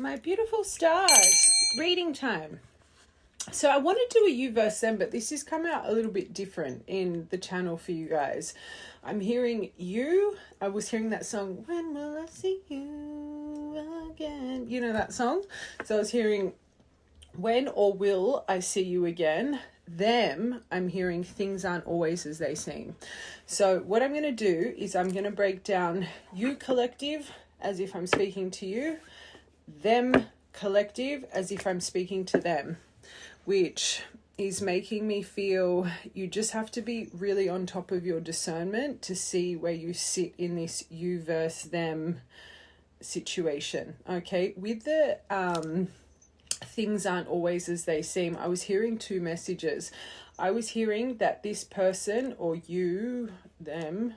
My beautiful stars, reading time. So I want to do a you versus them, but this has come out a little bit different in the channel for you guys. I'm hearing you. I was hearing that song, When Will I See You Again? You know that song? So I was hearing, when or will I see you again? Them, I'm hearing, things aren't always as they seem. So what I'm going to do is I'm going to break down you collective as if I'm speaking to you, them collective as if I'm speaking to them, which is making me feel you just have to be really on top of your discernment to see where you sit in this you versus them situation. Okay, with the things aren't always as they seem, I was hearing two messages. I was hearing that this person, or you, them,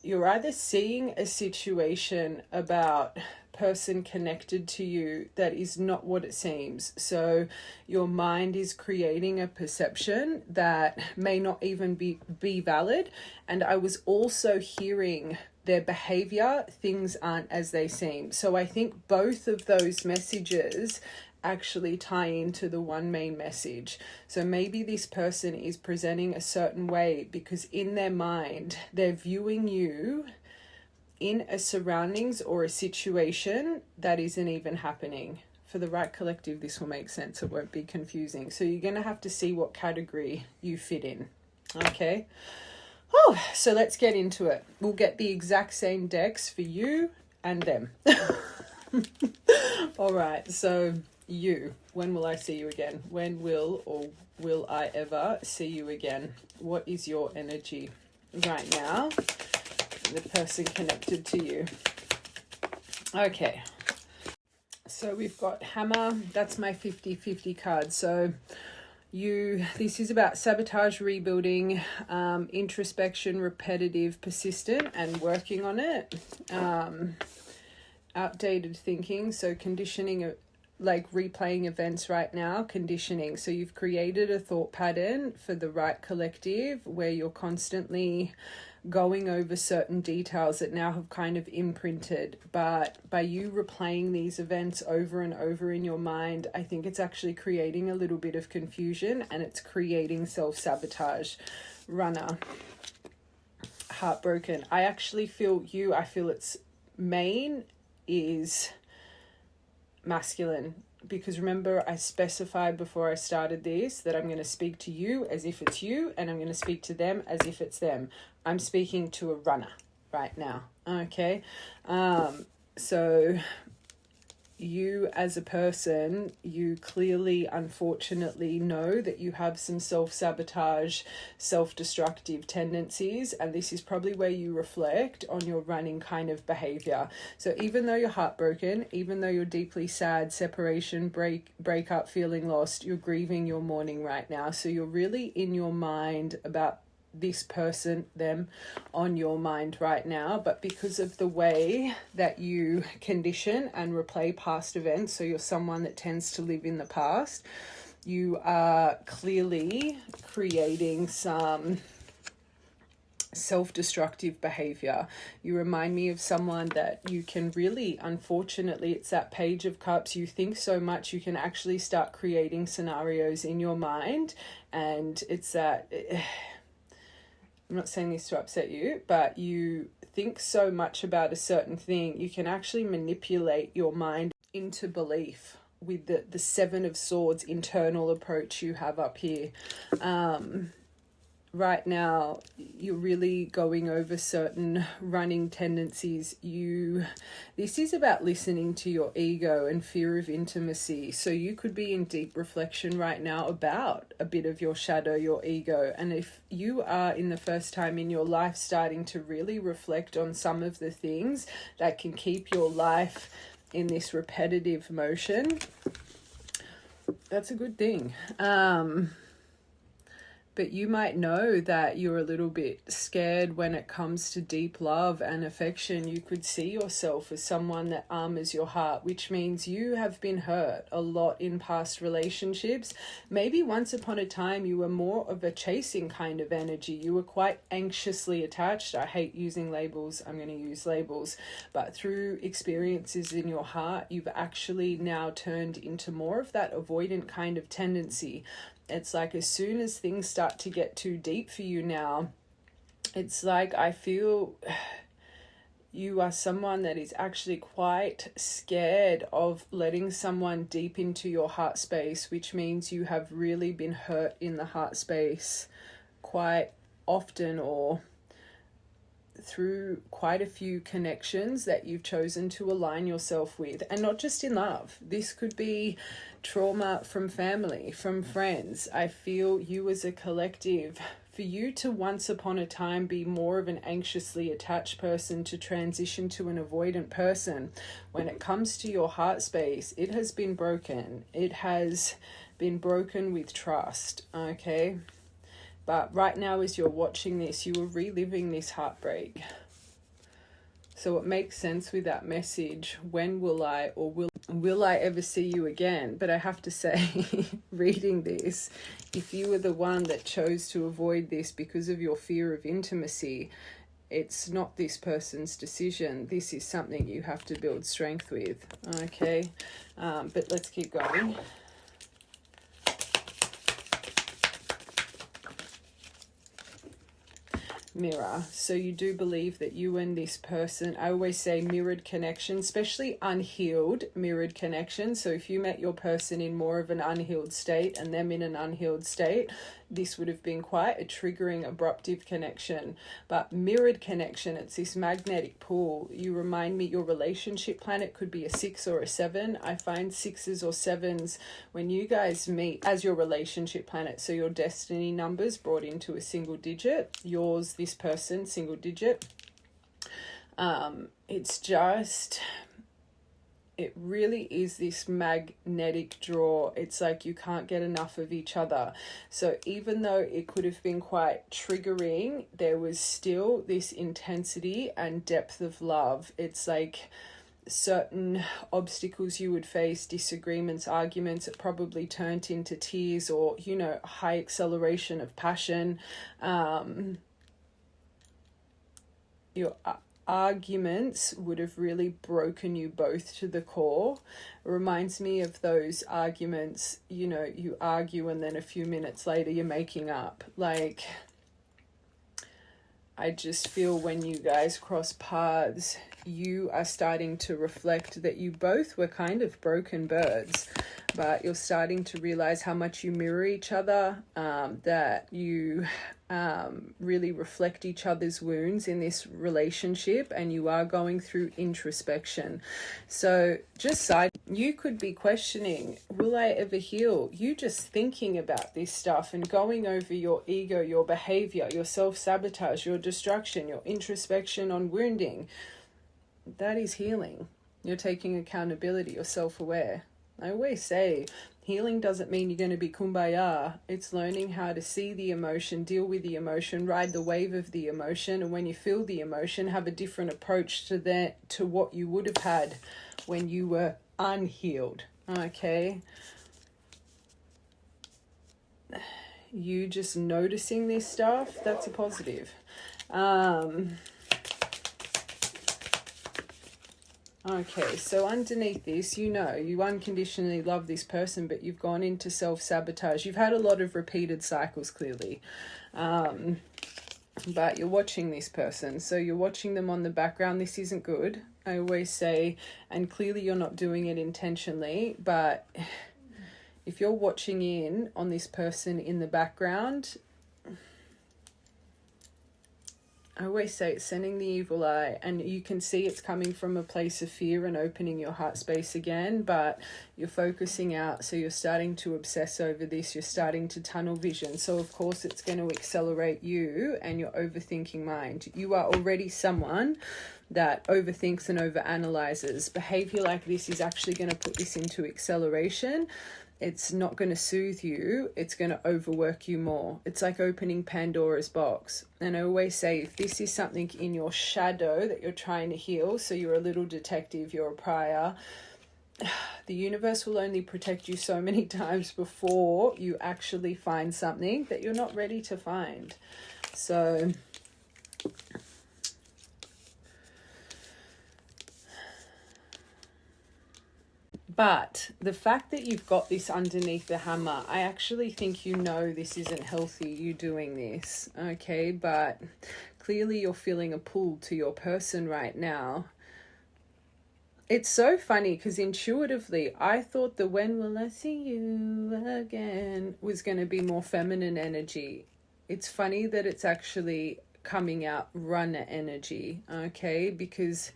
you're either seeing a situation about person connected to you that is not what it seems. So your mind is creating a perception that may not even be valid. And I was also hearing their behavior, things aren't as they seem. So I think both of those messages actually tie into the one main message. So maybe this person is presenting a certain way because in their mind, they're viewing you in a surroundings or a situation that isn't even happening. For the right collective, this will make sense. It won't be confusing. So you're going to have to see what category you fit in. Okay. Oh, so let's get into it. We'll get the exact same decks for you and them. All right. So you, when will I see you again? When will or will I ever see you again? What is your energy right now? The person connected to you. Okay. So we've got Hammer. That's my 50-50 card. So this is about sabotage, rebuilding, introspection, repetitive, persistent, and working on it. Outdated thinking. So conditioning, like replaying events right now, conditioning. So you've created a thought pattern for the right collective where you're constantly going over certain details that now have kind of imprinted, but by you replaying these events over and over in your mind, I think it's actually creating a little bit of confusion and it's creating self-sabotage. Runner, heartbroken. I actually feel I feel its main is masculine, because remember I specified before I started this that I'm going to speak to you as if it's you and I'm going to speak to them as if it's them. I'm speaking to a runner right now. Okay. So you as a person, you clearly, unfortunately, know that you have some self-sabotage, self-destructive tendencies, and this is probably where you reflect on your running kind of behavior. So even though you're heartbroken, even though you're deeply sad, separation, breakup, feeling lost, you're grieving, you're mourning right now. So you're really in your mind about this person, them, on your mind right now, but because of the way that you condition and replay past events, so you're someone that tends to live in the past, you are clearly creating some self-destructive behavior. You remind me of someone that you can really, unfortunately, it's that Page of Cups. You think so much, you can actually start creating scenarios in your mind, and it's that I'm not saying this to upset you, but you think so much about a certain thing, you can actually manipulate your mind into belief with the Seven of Swords internal approach you have up here. Right now, you're really going over certain running tendencies. This is about listening to your ego and fear of intimacy. So you could be in deep reflection right now about a bit of your shadow, your ego. And if you are in the first time in your life starting to really reflect on some of the things that can keep your life in this repetitive motion, that's a good thing. But you might know that you're a little bit scared when it comes to deep love and affection. You could see yourself as someone that armors your heart, which means you have been hurt a lot in past relationships. Maybe once upon a time you were more of a chasing kind of energy. You were quite anxiously attached. I hate using labels. I'm going to use labels. But through experiences in your heart, you've actually now turned into more of that avoidant kind of tendency. It's like as soon as things start to get too deep for you now, it's like I feel you are someone that is actually quite scared of letting someone deep into your heart space, which means you have really been hurt in the heart space quite often, or through quite a few connections that you've chosen to align yourself with. And not just in love. This could be trauma from family, from friends. I feel you as a collective, for you to once upon a time be more of an anxiously attached person to transition to an avoidant person, when it comes to your heart space, it has been broken. It has been broken with trust, okay? But right now, as you're watching this, you are reliving this heartbreak. So it makes sense with that message. When will I, or will I ever see you again? But I have to say, reading this, if you were the one that chose to avoid this because of your fear of intimacy, it's not this person's decision. This is something you have to build strength with, okay? But let's keep going. Mirror. So you do believe that you and this person, I always say mirrored connection, especially unhealed mirrored connection. So if you met your person in more of an unhealed state and them in an unhealed state, this would have been quite a triggering, abruptive connection. But mirrored connection, it's this magnetic pull. You remind me, your relationship planet could be a 6 or a 7. I find 6s or 7s when you guys meet as your relationship planet. So your destiny numbers brought into a single digit. Yours, this person, single digit. It's just... it really is this magnetic draw. It's like you can't get enough of each other. So even though it could have been quite triggering, there was still this intensity and depth of love. It's like certain obstacles you would face, disagreements, arguments, it probably turned into tears or, you know, high acceleration of passion. Your arguments would have really broken you both to the core. It reminds me of those arguments, you know, you argue and then a few minutes later you're making up. Like, I just feel when you guys cross paths, you are starting to reflect that you both were kind of broken birds, but you're starting to realize how much you mirror each other, that you really reflect each other's wounds in this relationship, and you are going through introspection. So just you could be questioning, will I ever heal? You just thinking about this stuff and going over your ego, your behavior, your self-sabotage, your destruction, your introspection on wounding, that is healing. You're taking accountability, you're self-aware. I always say healing doesn't mean you're going to be kumbaya. It's learning how to see the emotion, deal with the emotion, ride the wave of the emotion, and when you feel the emotion, have a different approach to what you would have had when you were unhealed. Okay? You just noticing this stuff, that's a positive. Okay, so underneath this, you know, you unconditionally love this person, but you've gone into self-sabotage. You've had a lot of repeated cycles, clearly. But you're watching this person. So you're watching them on the background. This isn't good, I always say. And clearly you're not doing it intentionally. But if you're watching in on this person in the background, I always say it's sending the evil eye, and you can see it's coming from a place of fear and opening your heart space again, but you're focusing out, so you're starting to obsess over this, you're starting to tunnel vision, so of course it's going to accelerate you and your overthinking mind. You are already someone that overthinks and overanalyzes. Behavior like this is actually going to put this into acceleration. It's not going to soothe you. It's going to overwork you more. It's like opening Pandora's box. And I always say, if this is something in your shadow that you're trying to heal, so you're a little detective, you're a prior, the universe will only protect you so many times before you actually find something that you're not ready to find. So but the fact that you've got this underneath the hammer, I actually think you know this isn't healthy, you doing this, okay? But clearly you're feeling a pull to your person right now. It's so funny because intuitively I thought the when will I see you again was going to be more feminine energy. It's funny that it's actually coming out runner energy, okay? Because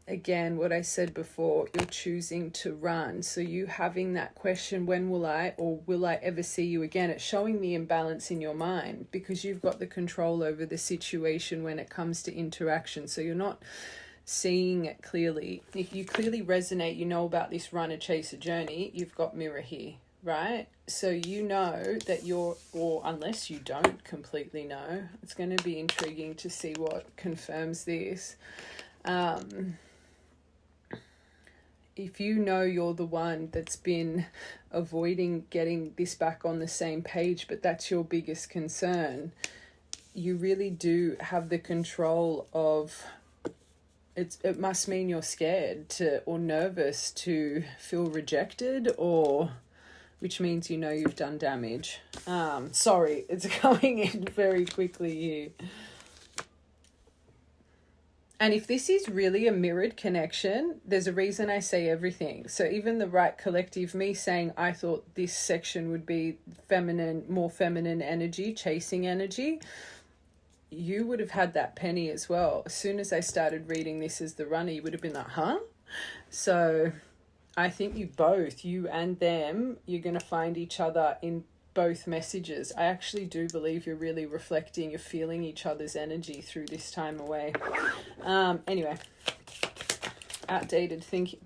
again, what I said before, you're choosing to run. So you having that question, when will I, or will I ever see you again? It's showing the imbalance in your mind because you've got the control over the situation when it comes to interaction. So you're not seeing it clearly. If you clearly resonate, you know about this runner chaser journey, you've got mirror here, right? So you know that you're, or unless you don't completely know, it's going to be intriguing to see what confirms this. If you know you're the one that's been avoiding getting this back on the same page, but that's your biggest concern, you really do have the control of it. It must mean you're scared to or nervous to feel rejected, or which means you know you've done damage. Sorry, it's going in very quickly here. And if this is really a mirrored connection, there's a reason I say everything. So even the right collective, me saying I thought this section would be feminine, more feminine energy, chasing energy, you would have had that penny as well. As soon as I started reading this as the runner, you would have been like, huh? So I think you both, you and them, you're going to find each other in both messages. I actually do believe you're really reflecting, you're feeling each other's energy through this time away. Anyway, outdated thinking.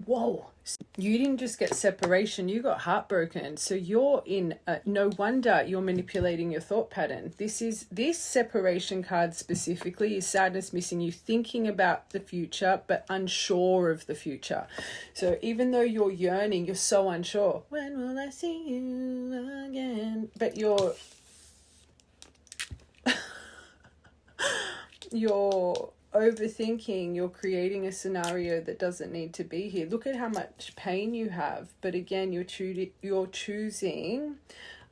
Whoa, you didn't just get separation, you got heartbroken. So you're in no wonder you're manipulating your thought pattern. This separation card specifically is sadness, missing you, thinking about the future but unsure of the future. So even though you're yearning, you're so unsure, when will I see you again, but you're overthinking, you're creating a scenario that doesn't need to be here. Look at how much pain you have. But again, you're choosing,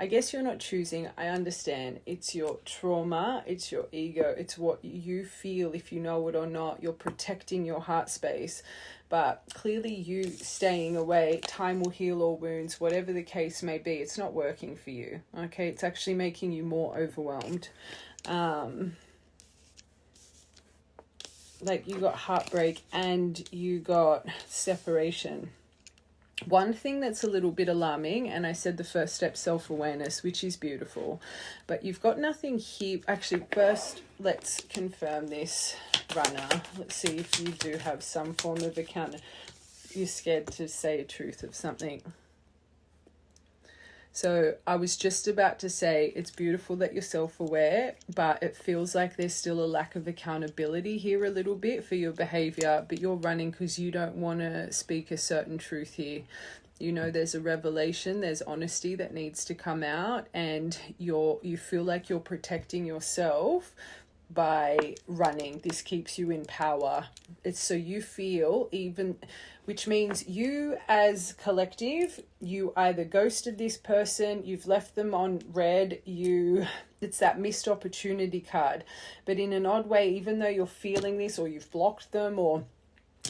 I guess you're not choosing, I understand. It's your trauma, it's your ego, it's what you feel, if you know it or not. You're protecting your heart space. But clearly you staying away, time will heal all wounds, whatever the case may be. It's not working for you, okay? It's actually making you more overwhelmed. Like you got heartbreak and you got separation. One thing that's a little bit alarming, and I said the first step, self-awareness, which is beautiful, but you've got nothing here. Actually, first, let's confirm this, runner. Let's see if you do have some form of account. You're scared to say a truth of something. So I was just about to say it's beautiful that you're self-aware, but it feels like there's still a lack of accountability here a little bit for your behavior, but you're running because you don't want to speak a certain truth here. You know, there's a revelation, there's honesty that needs to come out, and you feel like you're protecting yourself by running. This keeps you in power. It's so you feel even, which means you as collective, you either ghosted this person, you've left them on red, it's that missed opportunity card. But in an odd way, even though you're feeling this, or you've blocked them, or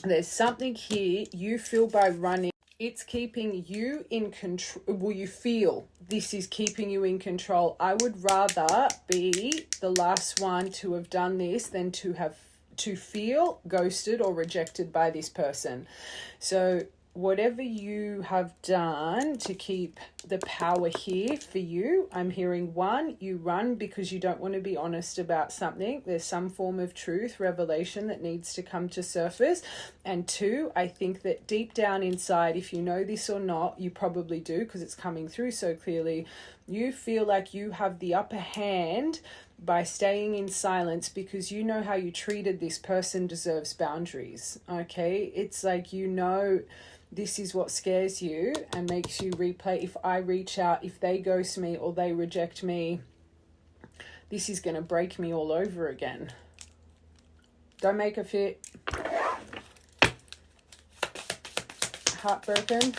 there's something here, you feel by running, it's keeping you in control. Well, you feel this is keeping you in control. I would rather be the last one to have done this than to feel ghosted or rejected by this person. So whatever you have done to keep the power here for you, I'm hearing 1, you run because you don't want to be honest about something. There's some form of truth, revelation that needs to come to surface. And 2, I think that deep down inside, if you know this or not, you probably do because it's coming through so clearly, you feel like you have the upper hand by staying in silence because you know how you treated this person deserves boundaries. Okay, it's like, you know, this is what scares you and makes you replay. If I reach out, if they ghost me or they reject me, this is going to break me all over again. Don't make a fit. Heartbroken.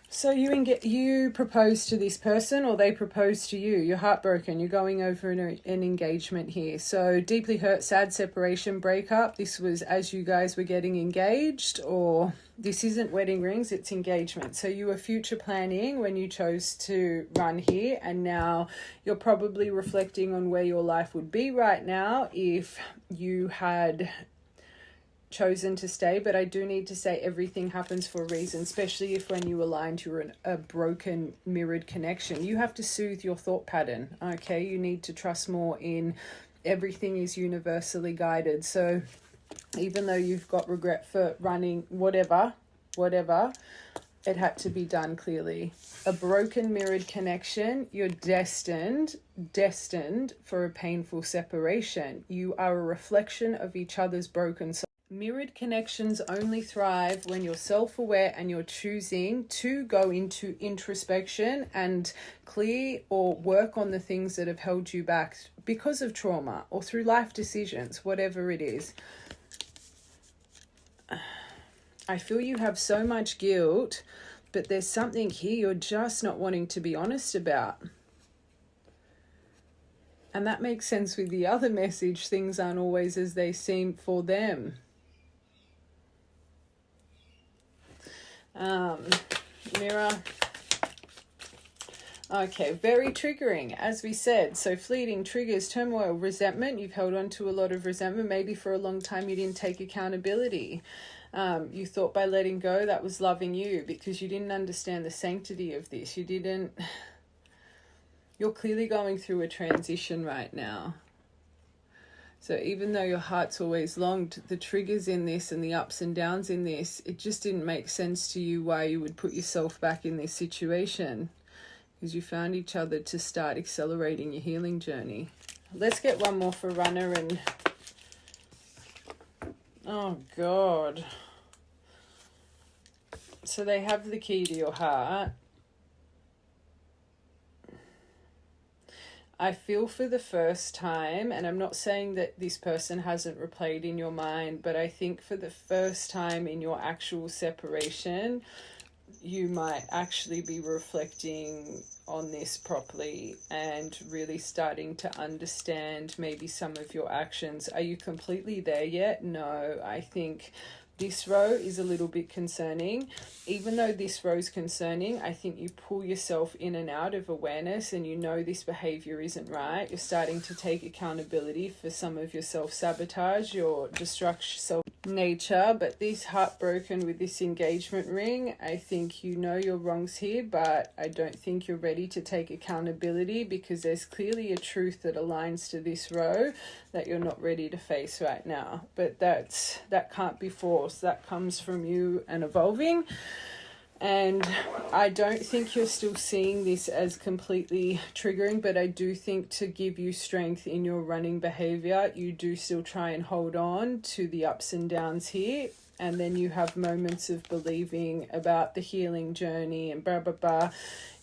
So you propose to this person or they propose to you. You're heartbroken. You're going over an engagement here. So deeply hurt, sad, separation, breakup. This was as you guys were getting engaged, or this isn't wedding rings, it's engagement. So you were future planning when you chose to run here, and now you're probably reflecting on where your life would be right now if you had chosen to stay. But I do need to say everything happens for a reason, especially if when you aligned you're in a broken mirrored connection. You have to soothe your thought pattern. Okay, you need to trust more in everything is universally guided. So even though you've got regret for running, whatever, it had to be done clearly. A broken mirrored connection, you're destined for a painful separation. You are a reflection of each other's broken soul. Mirrored connections only thrive when you're self-aware and you're choosing to go into introspection and clear or work on the things that have held you back because of trauma or through life decisions, whatever it is. I feel you have so much guilt, but there's something here you're just not wanting to be honest about. And that makes sense with the other message. Things aren't always as they seem for them. Mirror. Okay, very triggering, as we said. So fleeting triggers, turmoil, resentment. You've held on to a lot of resentment. Maybe for a long time you didn't take accountability. You thought by letting go that was loving you because you didn't understand the sanctity of this. You're clearly going through a transition right now. So even though your heart's always longed, the triggers in this and the ups and downs in this, it just didn't make sense to you why you would put yourself back in this situation, because you found each other to start accelerating your healing journey. Let's get one more for runner. And oh God. So they have the key to your heart. I feel for the first time, and I'm not saying that this person hasn't replayed in your mind, but I think for the first time in your actual separation, you might actually be reflecting on this properly and really starting to understand maybe some of your actions. Are you completely there yet? No, I think this row is a little bit concerning. Even though this row is concerning, I think you pull yourself in and out of awareness and you know this behavior isn't right. You're starting to take accountability for some of your self-sabotage, your destruction, self-nature. But this heartbroken with this engagement ring, I think you know your wrongs here, but I don't think you're ready to take accountability because there's clearly a truth that aligns to this row that you're not ready to face right now. But that can't be forced. That comes from you and evolving. And I don't think you're still seeing this as completely triggering, but I do think to give you strength in your running behavior, you do still try and hold on to the ups and downs here. And then you have moments of believing about the healing journey and blah, blah, blah.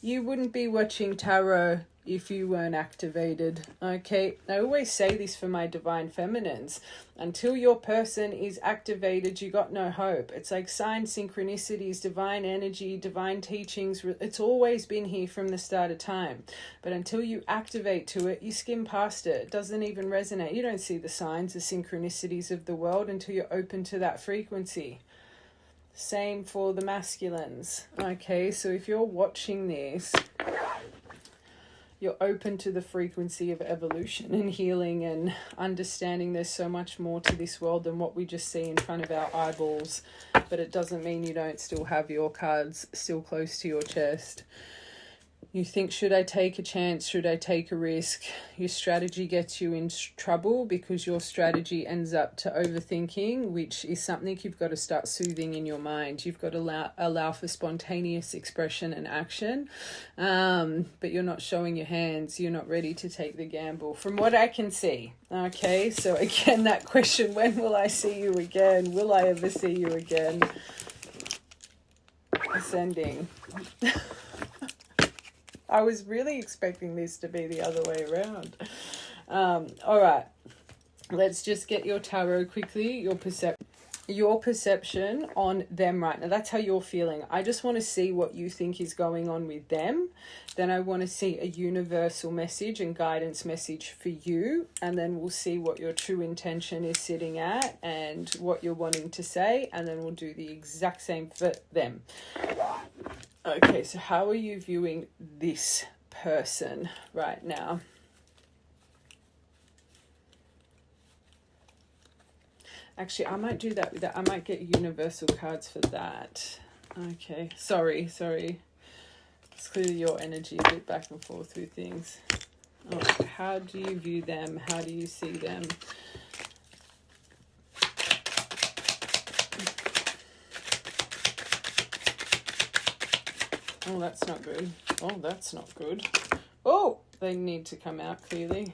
You wouldn't be watching tarot if you weren't activated, okay? I always say this for my divine feminines. Until your person is activated, you got no hope. It's like signs, synchronicities, divine energy, divine teachings. It's always been here from the start of time. But until you activate to it, you skim past it. It doesn't even resonate. You don't see the signs, the synchronicities of the world until you're open to that frequency. Same for the masculines. Okay, so if you're watching this, You're open to the frequency of evolution and healing and understanding there's so much more to this world than what we just see in front of our eyeballs. But it doesn't mean you don't still have your cards still close to your chest. You think, should I take a chance? Should I take a risk? Your strategy gets you in trouble because your strategy ends up to overthinking, which is something you've got to start soothing in your mind. You've got to allow for spontaneous expression and action, but you're not showing your hands. You're not ready to take the gamble from what I can see. Okay, so again, that question, when will I see you again? Will I ever see you again? Ascending. I was really expecting this to be the other way around. All right, let's just get your tarot quickly, your perception on them right now. That's how you're feeling. I just want to see what you think is going on with them. Then I want to see a universal message and guidance message for you. And then we'll see what your true intention is sitting at and what you're wanting to say. And then we'll do the exact same for them. Okay, so how are you viewing this person right now? Actually, I might do that with that. I might get universal cards for that. Okay, sorry. It's clearly your energy a bit back and forth with things. Oh, how do you view them? How do you see them? Oh, that's not good. Oh, that's not good. Oh, they need to come out clearly.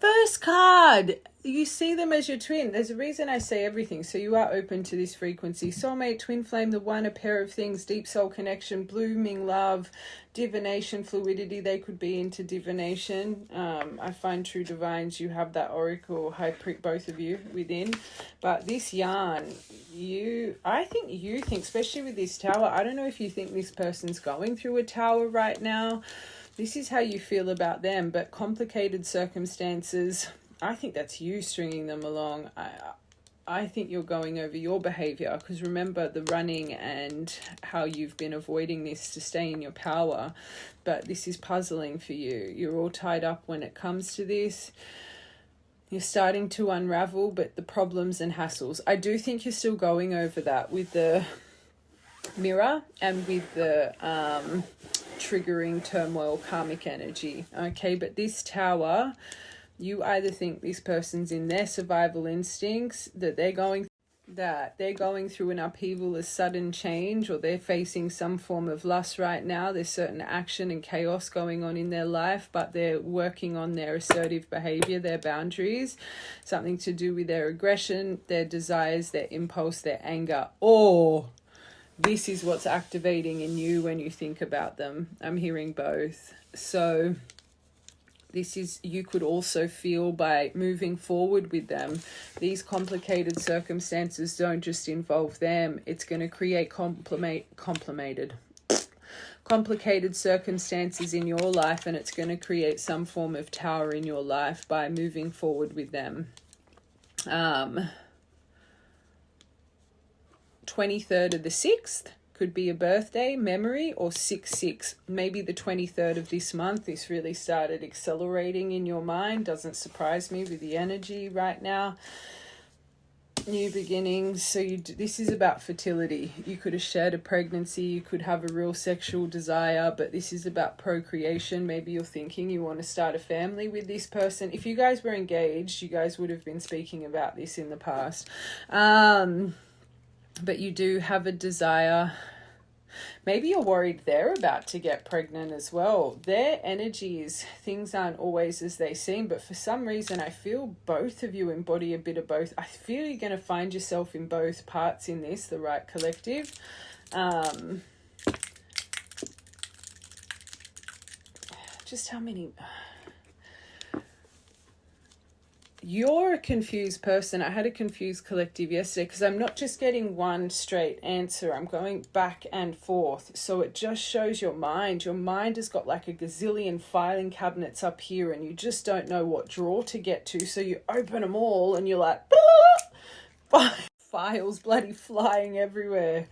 First card. You see them as your twin. There's a reason I say everything. So you are open to this frequency. Soulmate, twin flame, the one, a pair of things, deep soul connection, blooming love, divination, fluidity. They could be into divination. I find true divines, you have that oracle, high priest, both of you within. But this yarn, I think you think, especially with this tower, I don't know if you think this person's going through a tower right now. This is how you feel about them, but complicated circumstances, I think that's you stringing them along. I think you're going over your behavior, because remember the running and how you've been avoiding this to stay in your power, but this is puzzling for you. You're all tied up when it comes to this. You're starting to unravel, but the problems and hassles, I do think you're still going over that with the mirror and with the triggering turmoil karmic energy. Okay, but this tower, you either think this person's in their survival instincts, that they're going through an upheaval, a sudden change, or they're facing some form of loss right now. There's certain action and chaos going on in their life, but they're working on their assertive behavior, their boundaries, something to do with their aggression, their desires, their impulse, their anger, or this is what's activating in you when you think about them. I'm hearing both. So this is, you could also feel by moving forward with them, these complicated circumstances don't just involve them. It's going to create complicated circumstances in your life, and it's going to create some form of tower in your life by moving forward with them. 23rd of the 6th could be a birthday, memory, or 6/6. Maybe the 23rd of this month, this really started accelerating in your mind. Doesn't surprise me with the energy right now. New beginnings. So this is about fertility. You could have shared a pregnancy. You could have a real sexual desire, but this is about procreation. Maybe you're thinking you want to start a family with this person. If you guys were engaged, you guys would have been speaking about this in the past. But you do have a desire. Maybe you're worried they're about to get pregnant as well. Their energies, things aren't always as they seem, but for some reason I feel both of you embody a bit of both. I feel you're going to find yourself in both parts in this, the right collective. Just how many... You're a confused person. I had a confused collective yesterday because I'm not just getting one straight answer. I'm going back and forth. So it just shows your mind. Your mind has got like a gazillion filing cabinets up here and you just don't know what drawer to get to. So you open them all and you're like, files bloody flying everywhere.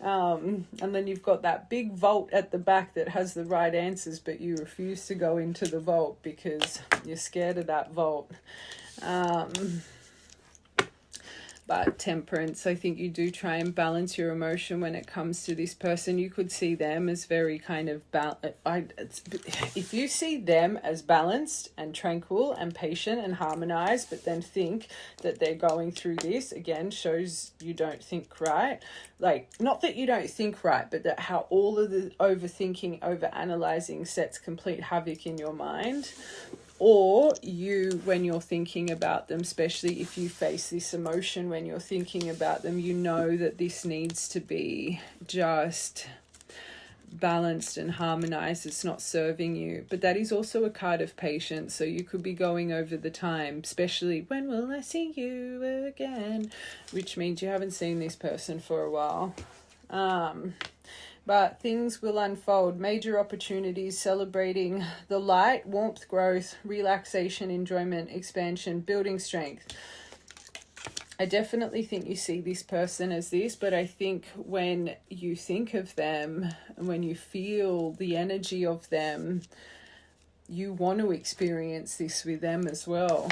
And then you've got that big vault at the back that has the right answers, but you refuse to go into the vault because you're scared of that vault. But Temperance, I think you do try and balance your emotion when it comes to this person. You could see them as very kind of if you see them as balanced and tranquil and patient and harmonized, but then think that they're going through this, again, shows you don't think right. Like, not that you don't think right, but that how all of the overthinking, overanalyzing sets complete havoc in your mind. Or you, when you're thinking about them, especially if you face this emotion when you're thinking about them, you know that this needs to be just balanced and harmonized. It's not serving you. But that is also a card of patience. So you could be going over the time, especially when will I see you again? Which means you haven't seen this person for a while. But things will unfold. Major opportunities, celebrating the light, warmth, growth, relaxation, enjoyment, expansion, building strength. I definitely think you see this person as this, but I think when you think of them and when you feel the energy of them, you want to experience this with them as well.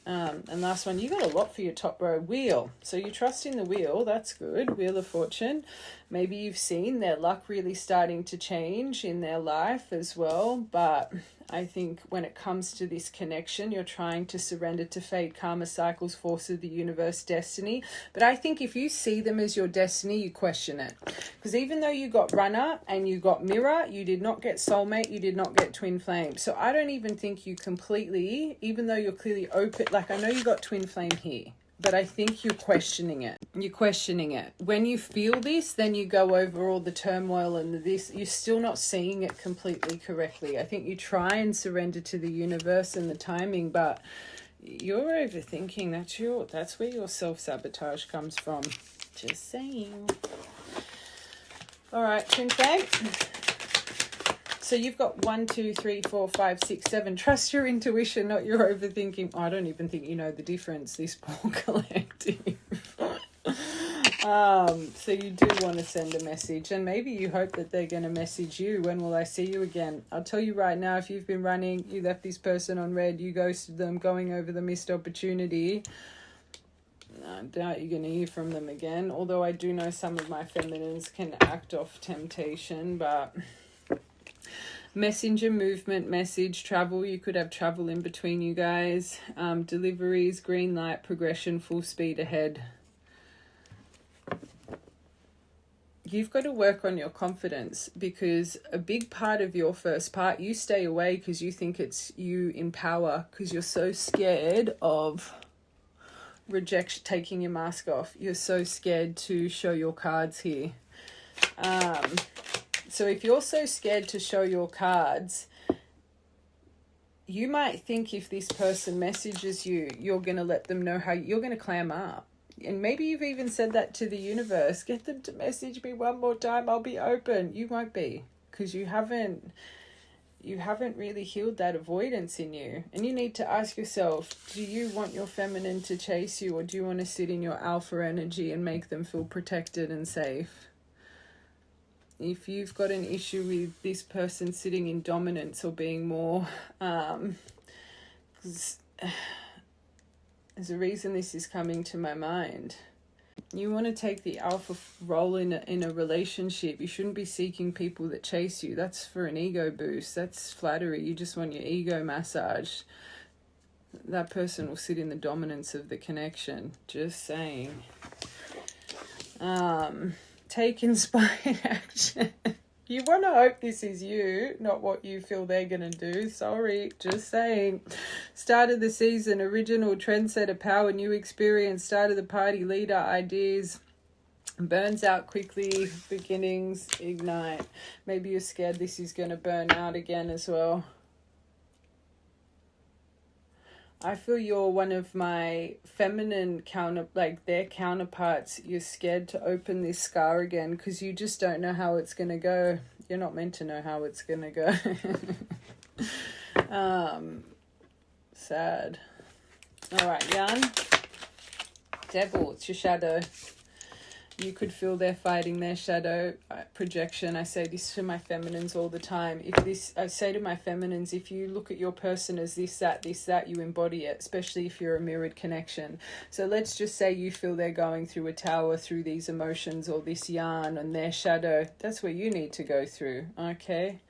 And last one, you got a lot for your top row. Wheel. So you trust in the wheel. That's good. Wheel of Fortune. Maybe you've seen their luck really starting to change in their life as well. But I think when it comes to this connection, you're trying to surrender to fate, karma, cycles, force of the universe, destiny. But I think if you see them as your destiny, you question it. Because even though you got runner and you got mirror, you did not get soulmate, you did not get twin flame. So I don't even think you completely, even though you're clearly open, like I know you got twin flame here, but I think you're questioning it. You're questioning it. When you feel this, then you go over all the turmoil and this. You're still not seeing it completely correctly. I think you try and surrender to the universe and the timing, but you're overthinking. That's where your self-sabotage comes from. Just saying. All right, twin flame. So you've got 1, 2, 3, 4, 5, 6, 7. Trust your intuition, not your overthinking. I don't even think you know the difference, this poor collective. So you do want to send a message, and maybe you hope that they're going to message you. When will I see you again? I'll tell you right now, if you've been running, you left this person on red, you ghosted them, going over the missed opportunity, I doubt you're going to hear from them again. Although I do know some of my feminines can act off temptation, but messenger, movement, message, travel. You could have travel in between you guys. Deliveries, green light, progression, full speed ahead. You've got to work on your confidence, because a big part of your first part, you stay away because you think it's you in power, because you're so scared of rejection, taking your mask off. You're so scared to show your cards here. So if you're so scared to show your cards, you might think if this person messages you, you're going to let them know how you're going to clam up. And maybe you've even said that to the universe. Get them to message me one more time. I'll be open. You won't be, because you haven't really healed that avoidance in you. And you need to ask yourself, do you want your feminine to chase you, or do you want to sit in your alpha energy and make them feel protected and safe? If you've got an issue with this person sitting in dominance or being more, there's a reason this is coming to my mind. You want to take the alpha role in a relationship. You shouldn't be seeking people that chase you. That's for an ego boost. That's flattery. You just want your ego massaged. That person will sit in the dominance of the connection. Just saying. Take inspired action. You want to hope this is you, not what you feel they're going to do. Sorry, just saying. Start of the season, original, trendsetter, power, new experience, start of the party, leader, ideas, burns out quickly, beginnings, ignite. Maybe you're scared this is going to burn out again as well. I feel you're one of my feminine their counterparts. You're scared to open this scar again because you just don't know how it's going to go. You're not meant to know how it's going to go. Sad. All right, Jan. Devil, it's your shadow. You could feel they're fighting their shadow projection. I say this to my feminines all the time. I say to my feminines, if you look at your person as this, that, you embody it, especially if you're a mirrored connection. So let's just say you feel they're going through a tower through these emotions or this yarn and their shadow. That's where you need to go through, okay?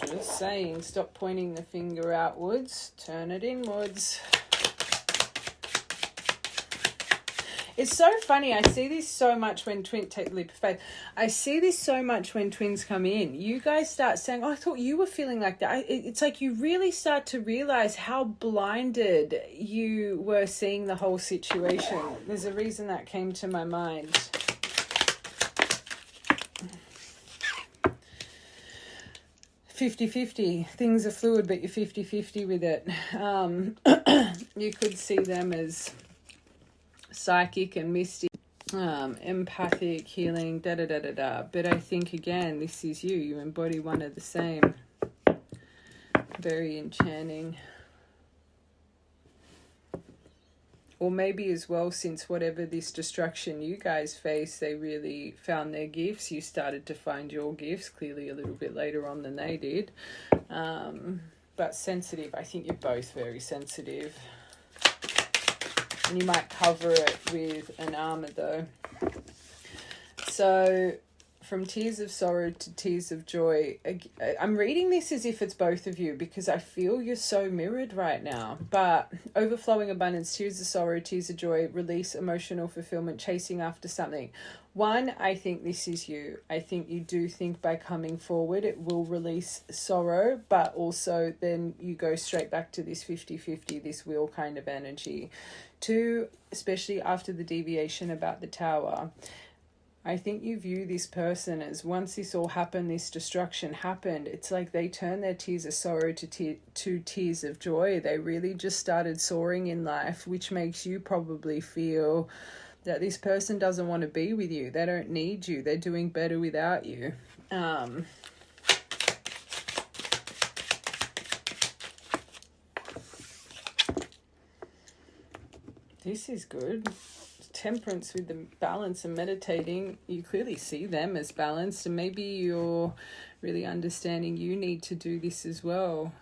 Just saying, stop pointing the finger outwards, turn it inwards. It's so funny. I see this so much when take the leap of faith. I see this so much when twins come in. You guys start saying, oh, I thought you were feeling like that. It's like you really start to realize how blinded you were seeing the whole situation. There's a reason that came to my mind. 50-50. Things are fluid, but you're 50-50 with it. You could see them as psychic and mystic, empathic, healing, da-da-da-da-da. But I think, again, this is you. You embody one of the same. Very enchanting. Or maybe as well, since whatever this destruction you guys face, they really found their gifts. You started to find your gifts, clearly a little bit later on than they did. But sensitive. I think you're both very sensitive. And you might cover it with an armor though. So from tears of sorrow to tears of joy. I'm reading this as if it's both of you because I feel you're so mirrored right now. But overflowing abundance, tears of sorrow, tears of joy, release, emotional fulfillment, chasing after something. One, I think this is you. I think you do think by coming forward it will release sorrow, but also then you go straight back to this 50-50, this wheel kind of energy. Two, especially after the deviation about the tower, I think you view this person as once this all happened, this destruction happened, it's like they turn their tears of sorrow to tears of joy. They really just started soaring in life, which makes you probably feel that this person doesn't want to be with you. They don't need you. They're doing better without you. This is good. Temperance with the balance and meditating. You clearly see them as balanced, and maybe you're really understanding you need to do this as well.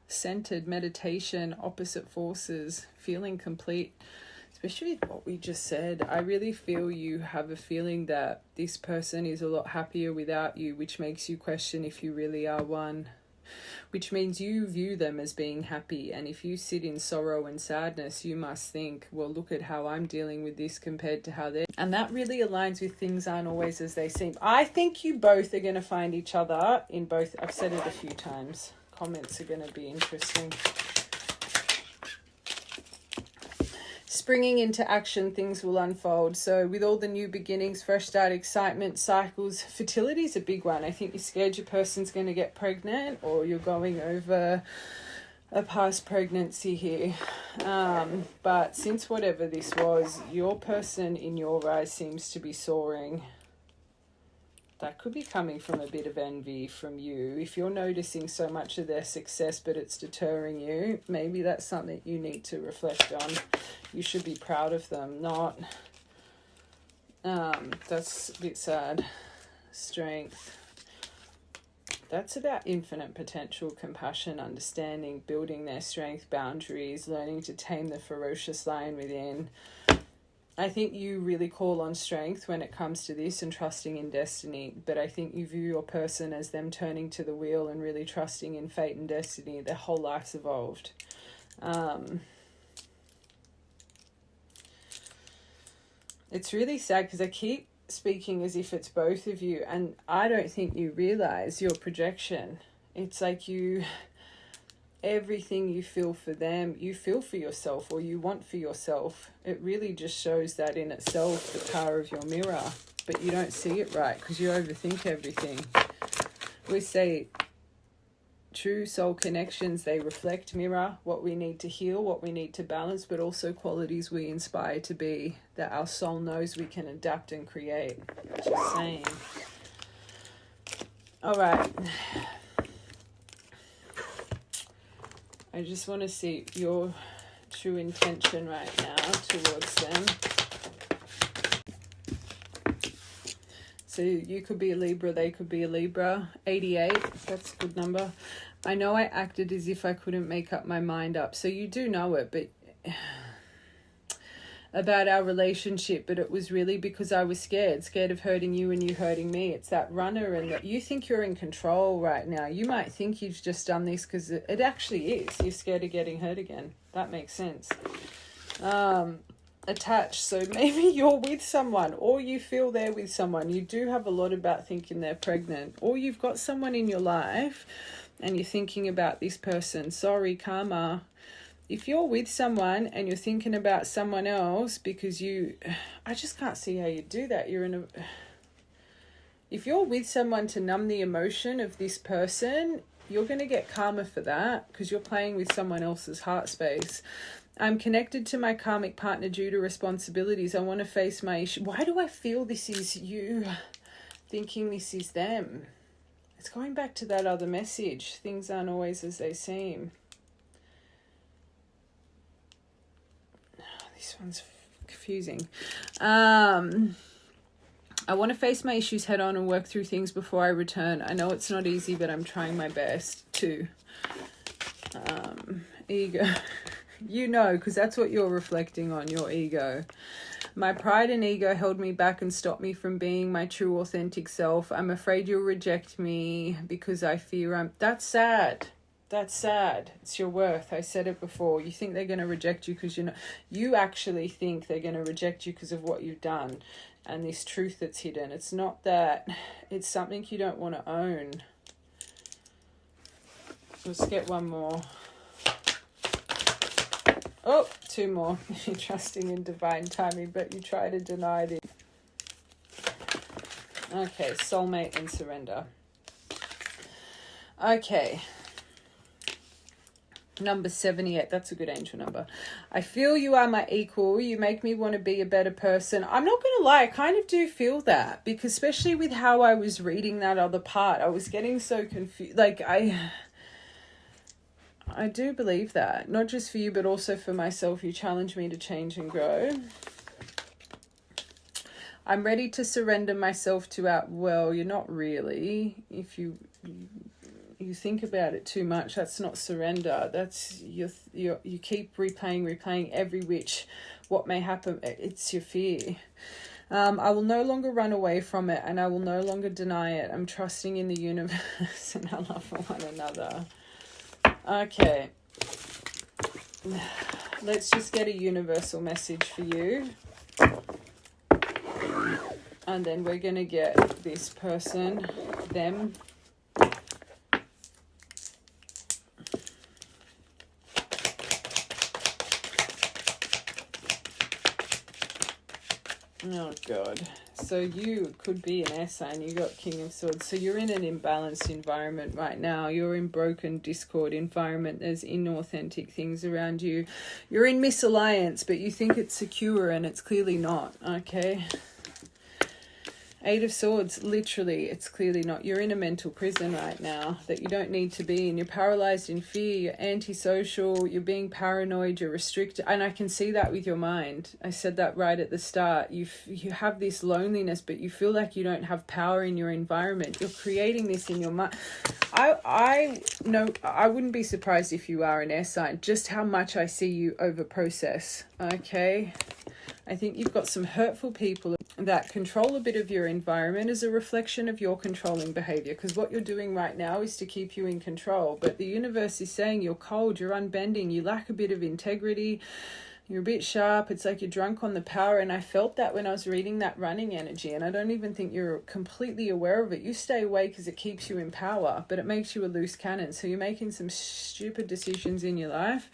Centered meditation, opposite forces, feeling complete. Especially with what we just said, I really feel you have a feeling that this person is a lot happier without you, which makes you question if you really are one. Which means you view them as being happy, and if you sit in sorrow and sadness, you must think, well, look at how I'm dealing with this compared to how they're. And that really aligns with things aren't always as they seem. I think you both are going to find each other in both. I've said it a few times. Comments are going to be interesting. Springing into action, things will unfold. So with all the new beginnings, fresh start, excitement, cycles, fertility is a big one. I think you're scared your person's going to get pregnant, or you're going over a past pregnancy here. But since whatever this was, your person in your eyes seems to be soaring. That could be coming from a bit of envy from you. If you're noticing so much of their success but it's deterring you, maybe that's something you need to reflect on. You should be proud of them, not... that's a bit sad. Strength. That's about infinite potential, compassion, understanding, building their strength, boundaries, learning to tame the ferocious lion within. I think you really call on strength when it comes to this and trusting in destiny, but I think you view your person as them turning to the wheel and really trusting in fate and destiny. Their whole life's evolved. It's really sad because I keep speaking as if it's both of you, and I don't think you realize your projection. It's like everything you feel for them, you feel for yourself, or you want for yourself. It really just shows that in itself, the power of your mirror. But you don't see it right because you overthink everything. We say true soul connections, they reflect, mirror what we need to heal, what we need to balance, but also qualities we inspire to be, that our soul knows we can adapt and create. Just saying. All right. I just want to see your true intention right now towards them. So you could be a Libra, they could be a Libra. 88, that's a good number. I know I acted as if I couldn't make up my mind up. So you do know it, but about our relationship, but it was really because I was scared of hurting you and you hurting me. It's that runner, and that you think you're in control right now. You might think you've just done this because it actually is. You're scared of getting hurt again. That makes sense. Attached. So maybe you're with someone, or you feel they're with someone. You do have a lot about thinking they're pregnant, or you've got someone in your life and you're thinking about this person. Sorry, karma. If you're with someone and you're thinking about someone else because I just can't see how you do that. If you're with someone to numb the emotion of this person, you're going to get karma for that because you're playing with someone else's heart space. I'm connected to my karmic partner due to responsibilities. I want to face my issue. Why do I feel this is you thinking this is them? It's going back to that other message. Things aren't always as they seem. This one's confusing. I want to face my issues head on and work through things before I return. I know it's not easy, but I'm trying my best to. Ego. You know, because that's what you're reflecting on, your ego. My pride and ego held me back and stopped me from being my true authentic self. I'm afraid you'll reject me because I fear That's sad. That's sad. It's your worth. I said it before. You think they're going to reject you because you actually think they're going to reject you because of what you've done and this truth that's hidden. It's not that. It's something you don't want to own. Let's get one more. Oh, two more. You're trusting in divine timing, but you try to deny it. Okay, soulmate and surrender. Okay. Number 78, that's a good angel number. I feel you are my equal. You make me want to be a better person. I'm not going to lie, I kind of do feel that, because especially with how I was reading that other part, I was getting so confused. Like, I do believe that, not just for you, but also for myself. You challenge me to change and grow. I'm ready to surrender myself to well, you're not really. If you think about it too much, that's not surrender. That's you keep replaying every which what may happen. It's your fear. I will no longer run away from it, and I will no longer deny it. I'm trusting in the universe and our love for one another. Okay. Let's just get a universal message for you. And then we're going to get this person, them. Oh, God. So you could be an air sign. You got King of Swords. So you're in an imbalanced environment right now. You're in broken discord environment. There's inauthentic things around you. You're in misalliance, but you think it's secure and it's clearly not. Okay. 8 of Swords, literally, it's clearly not. You're in a mental prison right now that you don't need to be in. You're paralyzed in fear. You're antisocial. You're being paranoid. You're restricted. And I can see that with your mind. I said that right at the start. You have this loneliness, but you feel like you don't have power in your environment. You're creating this in your mind. I know, I wouldn't be surprised if you are an air sign, just how much I see you over process. Okay. I think you've got some hurtful people that control a bit of your environment as a reflection of your controlling behavior, because what you're doing right now is to keep you in control. But the universe is saying you're cold, you're unbending, you lack a bit of integrity, you're a bit sharp. It's like you're drunk on the power. And I felt that when I was reading that running energy, and I don't even think you're completely aware of it. You stay away because it keeps you in power, but it makes you a loose cannon. So you're making some stupid decisions in your life.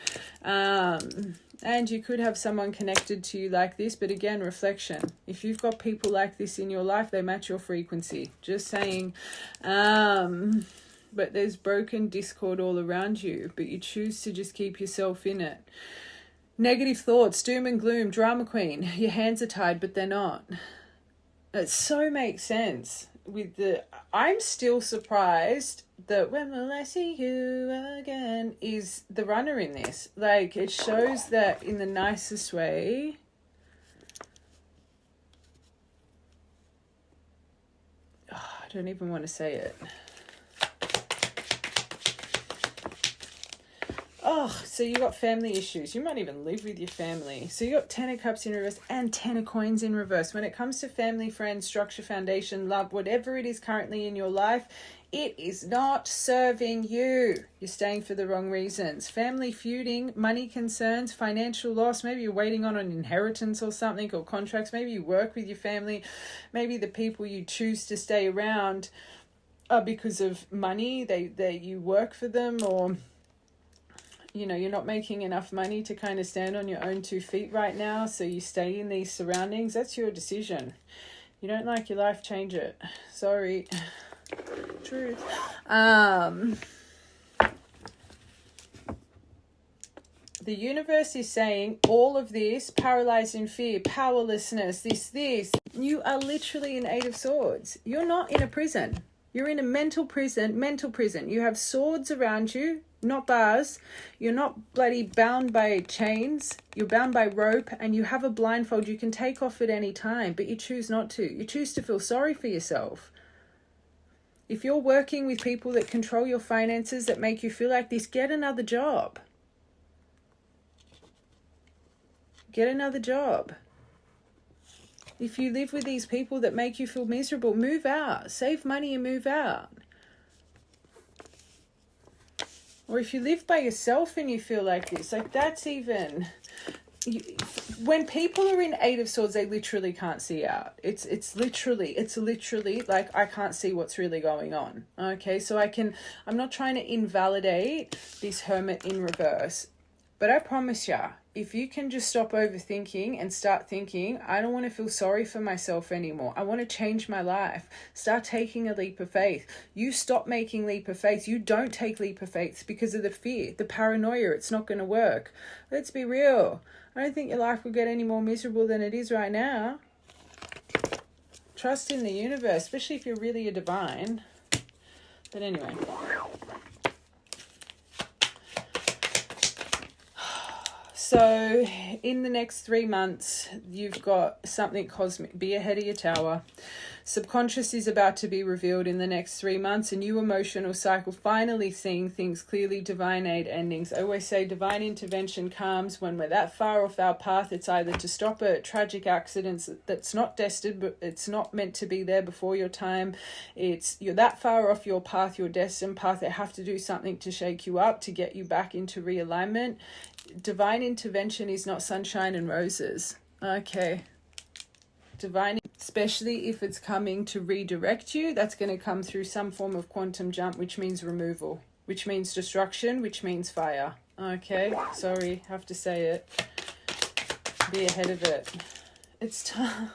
And you could have someone connected to you like this, but again, reflection. If you've got people like this in your life, they match your frequency. Just saying. But there's broken discord all around you, but you choose to just keep yourself in it. Negative thoughts, doom and gloom, drama queen. Your hands are tied, but they're not. It so makes sense. I'm still surprised that when will I see you again is the runner in this. Like, it shows that in the nicest way. don't even want to say it. Oh, so you got family issues. You might even live with your family. So you got 10 of Cups in reverse and 10 of Coins in reverse. When it comes to family, friends, structure, foundation, love, whatever it is currently in your life, it is not serving you. You're staying for the wrong reasons. Family feuding, money concerns, financial loss. Maybe you're waiting on an inheritance or something, or contracts. Maybe you work with your family. Maybe the people you choose to stay around are because of money. You work for them, or you know, you're not making enough money to kind of stand on your own 2 feet right now, so you stay in these surroundings. That's your decision. You don't like your life, change it. Sorry. Truth. The universe is saying all of this, paralyzed in fear, powerlessness, this. You are literally in 8 of Swords. You're not in a prison. You're in a mental prison. You have swords around you, not bars. You're not bloody bound by chains. You're bound by rope, and you have a blindfold you can take off at any time, but you choose not to. You choose to feel sorry for yourself. If you're working with people that control your finances, that make you feel like this, get another job. Get another job. If you live with these people that make you feel miserable, move out. Save money and move out. Or if you live by yourself and you feel like this, like that's even... when people are in 8 of Swords, they literally can't see out. It's literally like, I can't see what's really going on. Okay, so I'm not trying to invalidate this Hermit in reverse, but I promise ya, if you can just stop overthinking and start thinking, I don't want to feel sorry for myself anymore. I want to change my life. Start taking a leap of faith. You stop making leap of faith. You don't take leap of faith because of the fear, the paranoia. It's not going to work. Let's be real. I don't think your life will get any more miserable than it is right now. Trust in the universe, especially if you're really a divine. But anyway. So in the next 3 months, you've got something cosmic. Be ahead of your tower. Subconscious is about to be revealed in the next 3 months. A new emotional cycle, finally seeing things clearly, divine aid endings. I always say divine intervention comes when we're that far off our path. It's either to stop a tragic accident that's not destined, but it's not meant to be there before your time. You're that far off your path, your destined path. They have to do something to shake you up, to get you back into realignment. Divine intervention is not sunshine and roses. Okay. Divine, especially if it's coming to redirect you, that's going to come through some form of quantum jump, which means removal, which means destruction, which means fire. Okay, sorry, have to say it. Be ahead of it. It's time.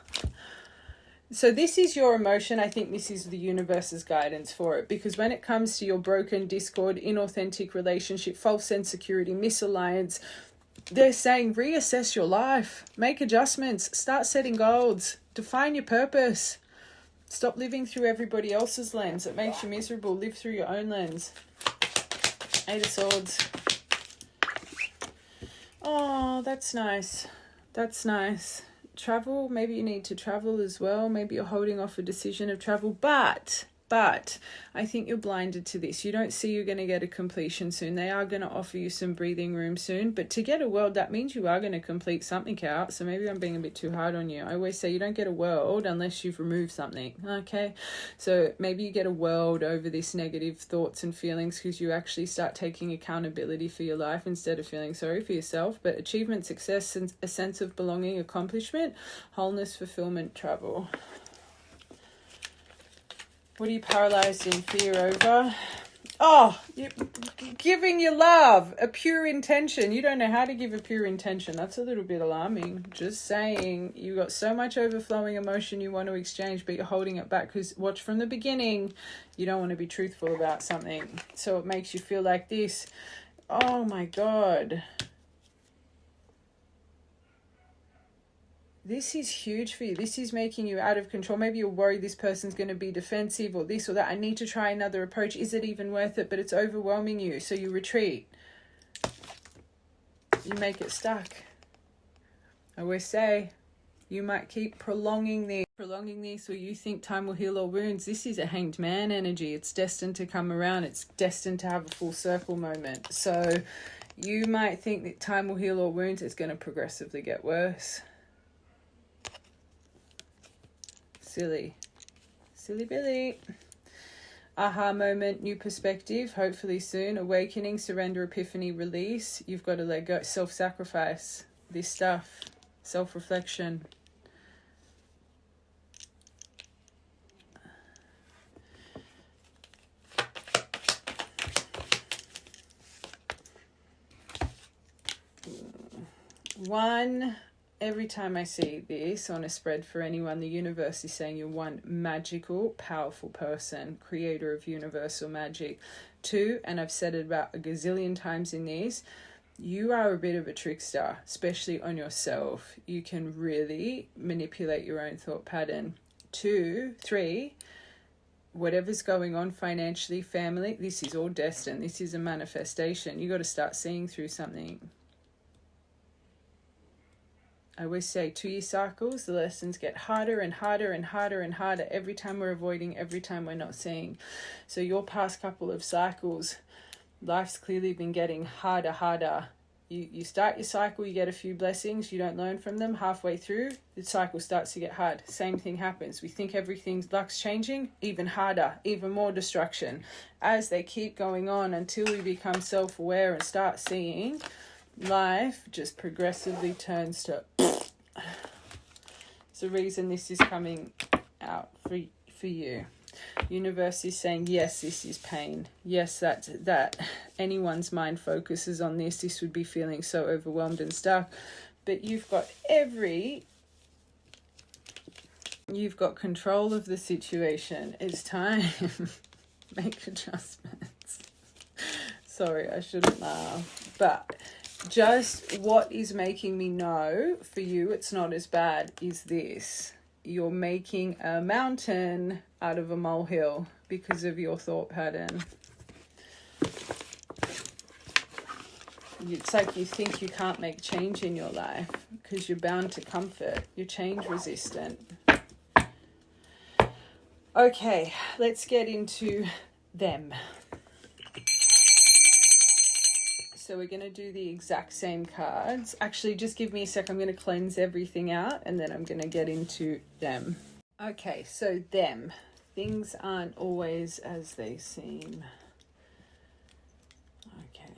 So this is your emotion. I think this is the universe's guidance for it, because when it comes to your broken, discord, inauthentic relationship, false insecurity, misalliance, they're saying reassess your life, make adjustments, start setting goals, define your purpose. Stop living through everybody else's lens. It makes you miserable. Live through your own lens. 8 of Swords. Oh, that's nice. That's nice. Travel, maybe you need to travel as well. Maybe you're holding off a decision of travel, but I think you're blinded to this. You don't see you're going to get a completion soon. They are going to offer you some breathing room soon, but to get a world, that means you are going to complete something out. So maybe I'm being a bit too hard on you. I always say you don't get a world unless you've removed something. Okay, so maybe you get a world over this negative thoughts and feelings because you actually start taking accountability for your life instead of feeling sorry for yourself. But achievement, success, and a sense of belonging, accomplishment, wholeness, fulfillment, travel. What are you paralyzed in fear over? Oh, you're giving your love, a pure intention. You don't know how to give a pure intention. That's a little bit alarming. Just saying, you got so much overflowing emotion you want to exchange, but you're holding it back because watch from the beginning. You don't want to be truthful about something. So it makes you feel like this. Oh my God. This is huge for you. This is making you out of control. Maybe you're worried this person's going to be defensive or this or that. I need to try another approach. Is it even worth it? But it's overwhelming you. So you retreat. You make it stuck. I always say, you might keep prolonging this. prolonging this, or you think time will heal all wounds, this is a hanged man energy. It's destined to come around. It's destined to have a full circle moment. So you might think that time will heal all wounds. It's going to progressively get worse. Silly Billy. Aha moment, new perspective, hopefully soon. Awakening, surrender, epiphany, release. You've got to let go. Self-sacrifice. This stuff. Self-reflection. Every time I see this on a spread for anyone, the universe is saying you're one magical, powerful person, creator of universal magic. 2, and I've said it about a gazillion times in these, you are a bit of a trickster, especially on yourself. You can really manipulate your own thought pattern. 2, 3, whatever's going on financially, family, this is all destined. This is a manifestation. You got to start seeing through something. I always say 2-year cycles, the lessons get harder and harder and harder and harder every time we're avoiding, every time we're not seeing. So your past couple of cycles, life's clearly been getting harder. You start your cycle, you get a few blessings, you don't learn from them. Halfway through, the cycle starts to get hard. Same thing happens. We think everything's luck's changing, even harder, even more destruction. As they keep going on until we become self-aware and start seeing, life just progressively turns to it's the reason this is coming out for you. Universe is saying, yes, this is pain. Yes, that anyone's mind focuses on this would be feeling so overwhelmed and stuck. But you've got control of the situation. It's time. Make adjustments. Sorry, I shouldn't laugh. But just what is making me know for you it's not as bad is this. You're making a mountain out of a molehill because of your thought pattern. It's like you think you can't make change in your life because you're bound to comfort. You're change resistant. Okay, let's get into them. So we're going to do the exact same cards. Actually, just give me a sec. I'm going to cleanse everything out and then I'm going to get into them. Okay, so them. Things aren't always as they seem. Okay,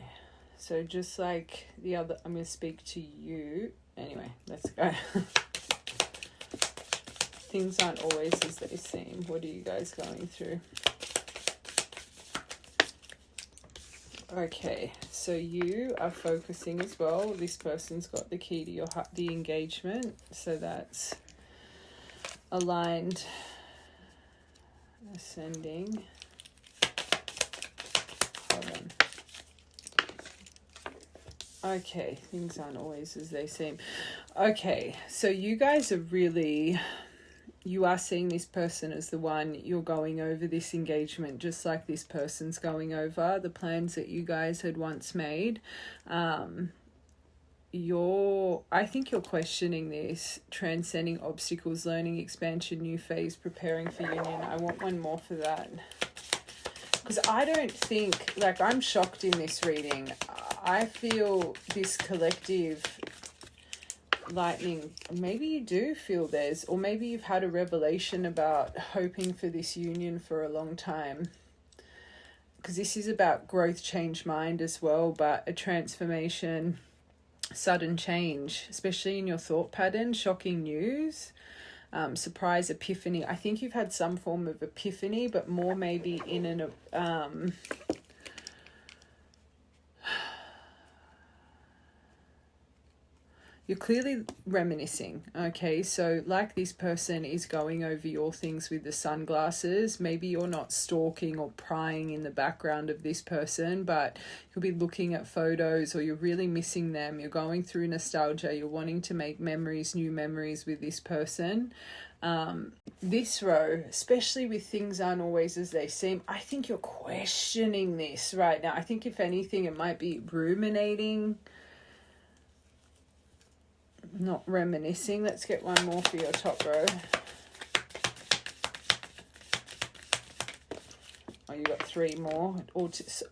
so just like the other, I'm going to speak to you. Anyway, let's go. Things aren't always as they seem. What are you guys going through? Okay, so you are focusing as well. This person's got the key to your heart, the engagement. So that's aligned, ascending. Hold on. Okay, things aren't always as they seem. Okay, so you guys are really... You are seeing this person as the one. You're going over this engagement just like this person's going over the plans that you guys had once made. I think you're questioning this, transcending obstacles, learning, expansion, new phase, preparing for union. I want one more for that. Because I don't think, like, I'm shocked in this reading. I feel this collective lightning, maybe you do feel theirs, or maybe you've had a revelation about hoping for this union for a long time, because this is about growth, change, mind as well, but a transformation, sudden change, especially in your thought pattern, shocking news, surprise, epiphany. I think you've had some form of epiphany, but more maybe in an you're clearly reminiscing, okay? So like this person is going over your things with the sunglasses. Maybe you're not stalking or prying in the background of this person, but you'll be looking at photos or you're really missing them. You're going through nostalgia. You're wanting to make memories, new memories with this person. This row, especially with things aren't always as they seem, I think you're questioning this right now. I think if anything, it might be ruminating, not reminiscing. Let's get one more for your top row. you got 3 more.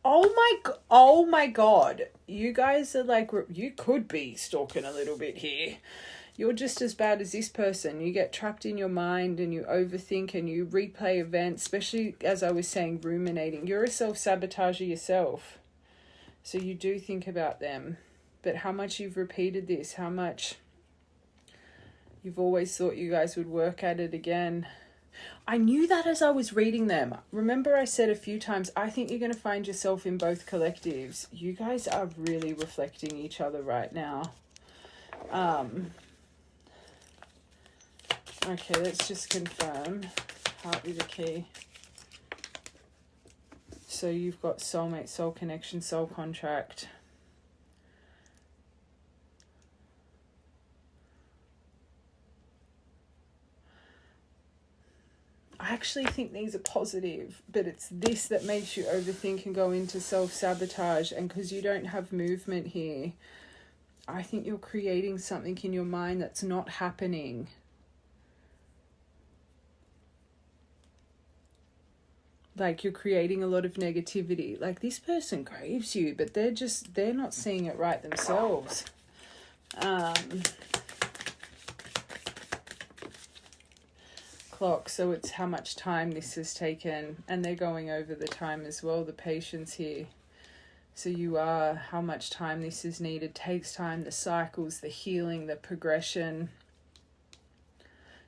Oh my God. You guys are like, you could be stalking a little bit here. You're just as bad as this person. You get trapped in your mind and you overthink and you replay events, especially, as I was saying, ruminating. You're a self-sabotager yourself. So you do think about them. But how much you've repeated this, how much you've always thought you guys would work at it again. I knew that as I was reading them. Remember, I said a few times, I think you're going to find yourself in both collectives. You guys are really reflecting each other right now. Okay, let's just confirm. Heart with a key. So you've got soulmate, soul connection, soul contract. I actually think these are positive, but it's this that makes you overthink and go into self-sabotage. And because you don't have movement here, I think you're creating something in your mind that's not happening. Like you're creating a lot of negativity. Like this person craves you, but they're not seeing it right themselves. Clock, so it's how much time this has taken, and they're going over the time as well, the patience here. So you are, how much time this is needed, takes time, the cycles, the healing, the progression.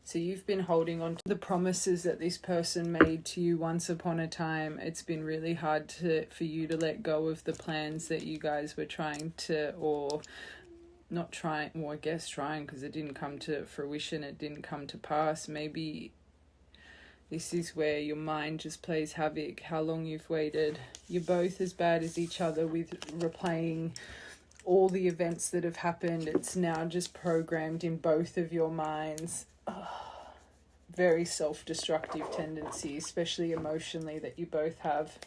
So you've been holding on to the promises that this person made to you once upon a time. It's been really hard for you to let go of the plans that you guys were trying to, or not trying, well, I guess trying, because it didn't come to fruition, it didn't come to pass. Maybe this is where your mind just plays havoc, how long you've waited. You're both as bad as each other with replaying all the events that have happened. It's now just programmed in both of your minds. Very self-destructive tendency, especially emotionally, that you both have.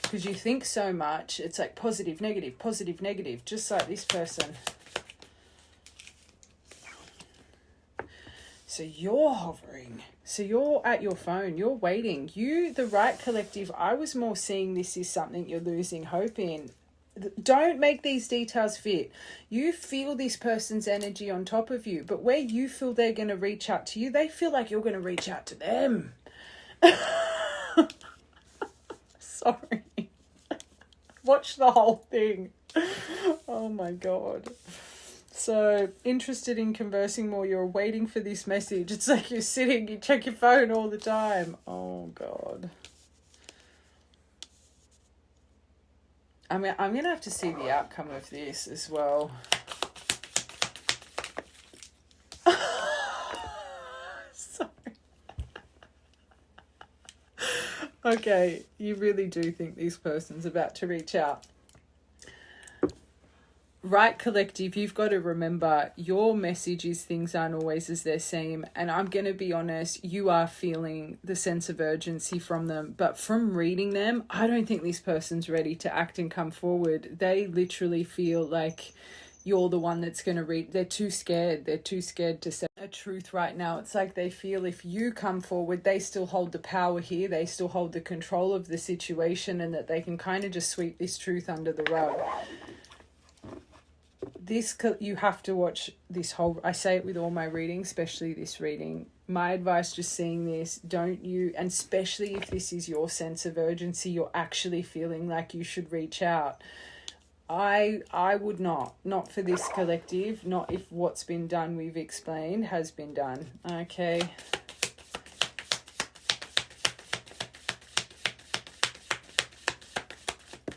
Because you think so much, it's like positive, negative, just like this person. So you're hovering. So you're at your phone, you're waiting. You, the right collective, I was more seeing this is something you're losing hope in. Don't make these details fit. You feel this person's energy on top of you, but where you feel they're going to reach out to you, they feel like you're going to reach out to them. Sorry. Watch the whole thing. Oh my God. So, interested in conversing more, you're waiting for this message. It's like you're sitting, you check your phone all the time. Oh God. I mean, I'm going to have to see the outcome of this as well. Sorry. Okay, you really do think this person's about to reach out. Right, collective, you've got to remember your message is things aren't always as they seem. And I'm going to be honest, you are feeling the sense of urgency from them. But from reading them, I don't think this person's ready to act and come forward. They literally feel like you're the one that's going to read. They're too scared. They're too scared to say a truth right now. It's like they feel if you come forward, they still hold the power here. They still hold the control of the situation, and that they can kind of just sweep this truth under the rug. You have to watch this whole, I say it with all my readings, especially this reading. My advice, just seeing this, don't you, and especially if this is your sense of urgency, you're actually feeling like you should reach out. I would not for this collective, not if what's been done, we've explained, has been done. Okay.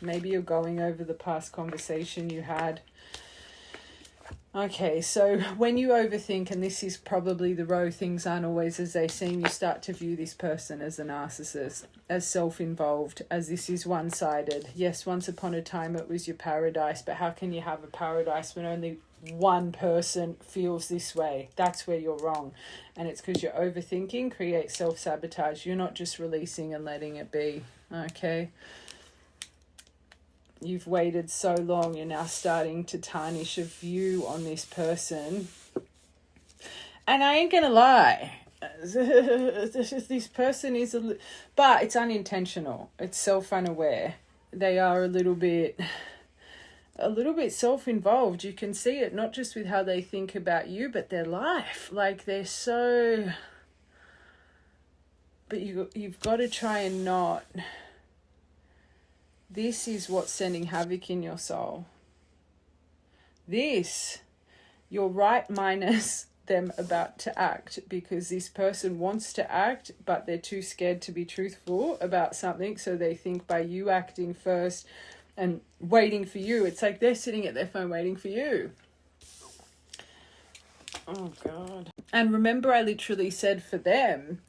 Maybe you're going over the past conversation you had. Okay, so when you overthink, and this is probably the row, things aren't always as they seem, you start to view this person as a narcissist, as self-involved, as this is one-sided. Yes, once upon a time it was your paradise, but how can you have a paradise when only one person feels this way? That's where you're wrong. And it's because you're overthinking creates self-sabotage. You're not just releasing and letting it be. Okay. You've waited so long, you're now starting to tarnish a view on this person. And I ain't gonna lie, this person is but it's unintentional. It's self-unaware. They are a little bit self-involved. You can see it not just with how they think about you, but their life. Like they're so, but you've got to try and not. This is what's sending havoc in your soul. This, you're right minus them about to act, because this person wants to act, but they're too scared to be truthful about something. So they think by you acting first and waiting for you, it's like they're sitting at their phone waiting for you. Oh, God. And remember, I literally said for them,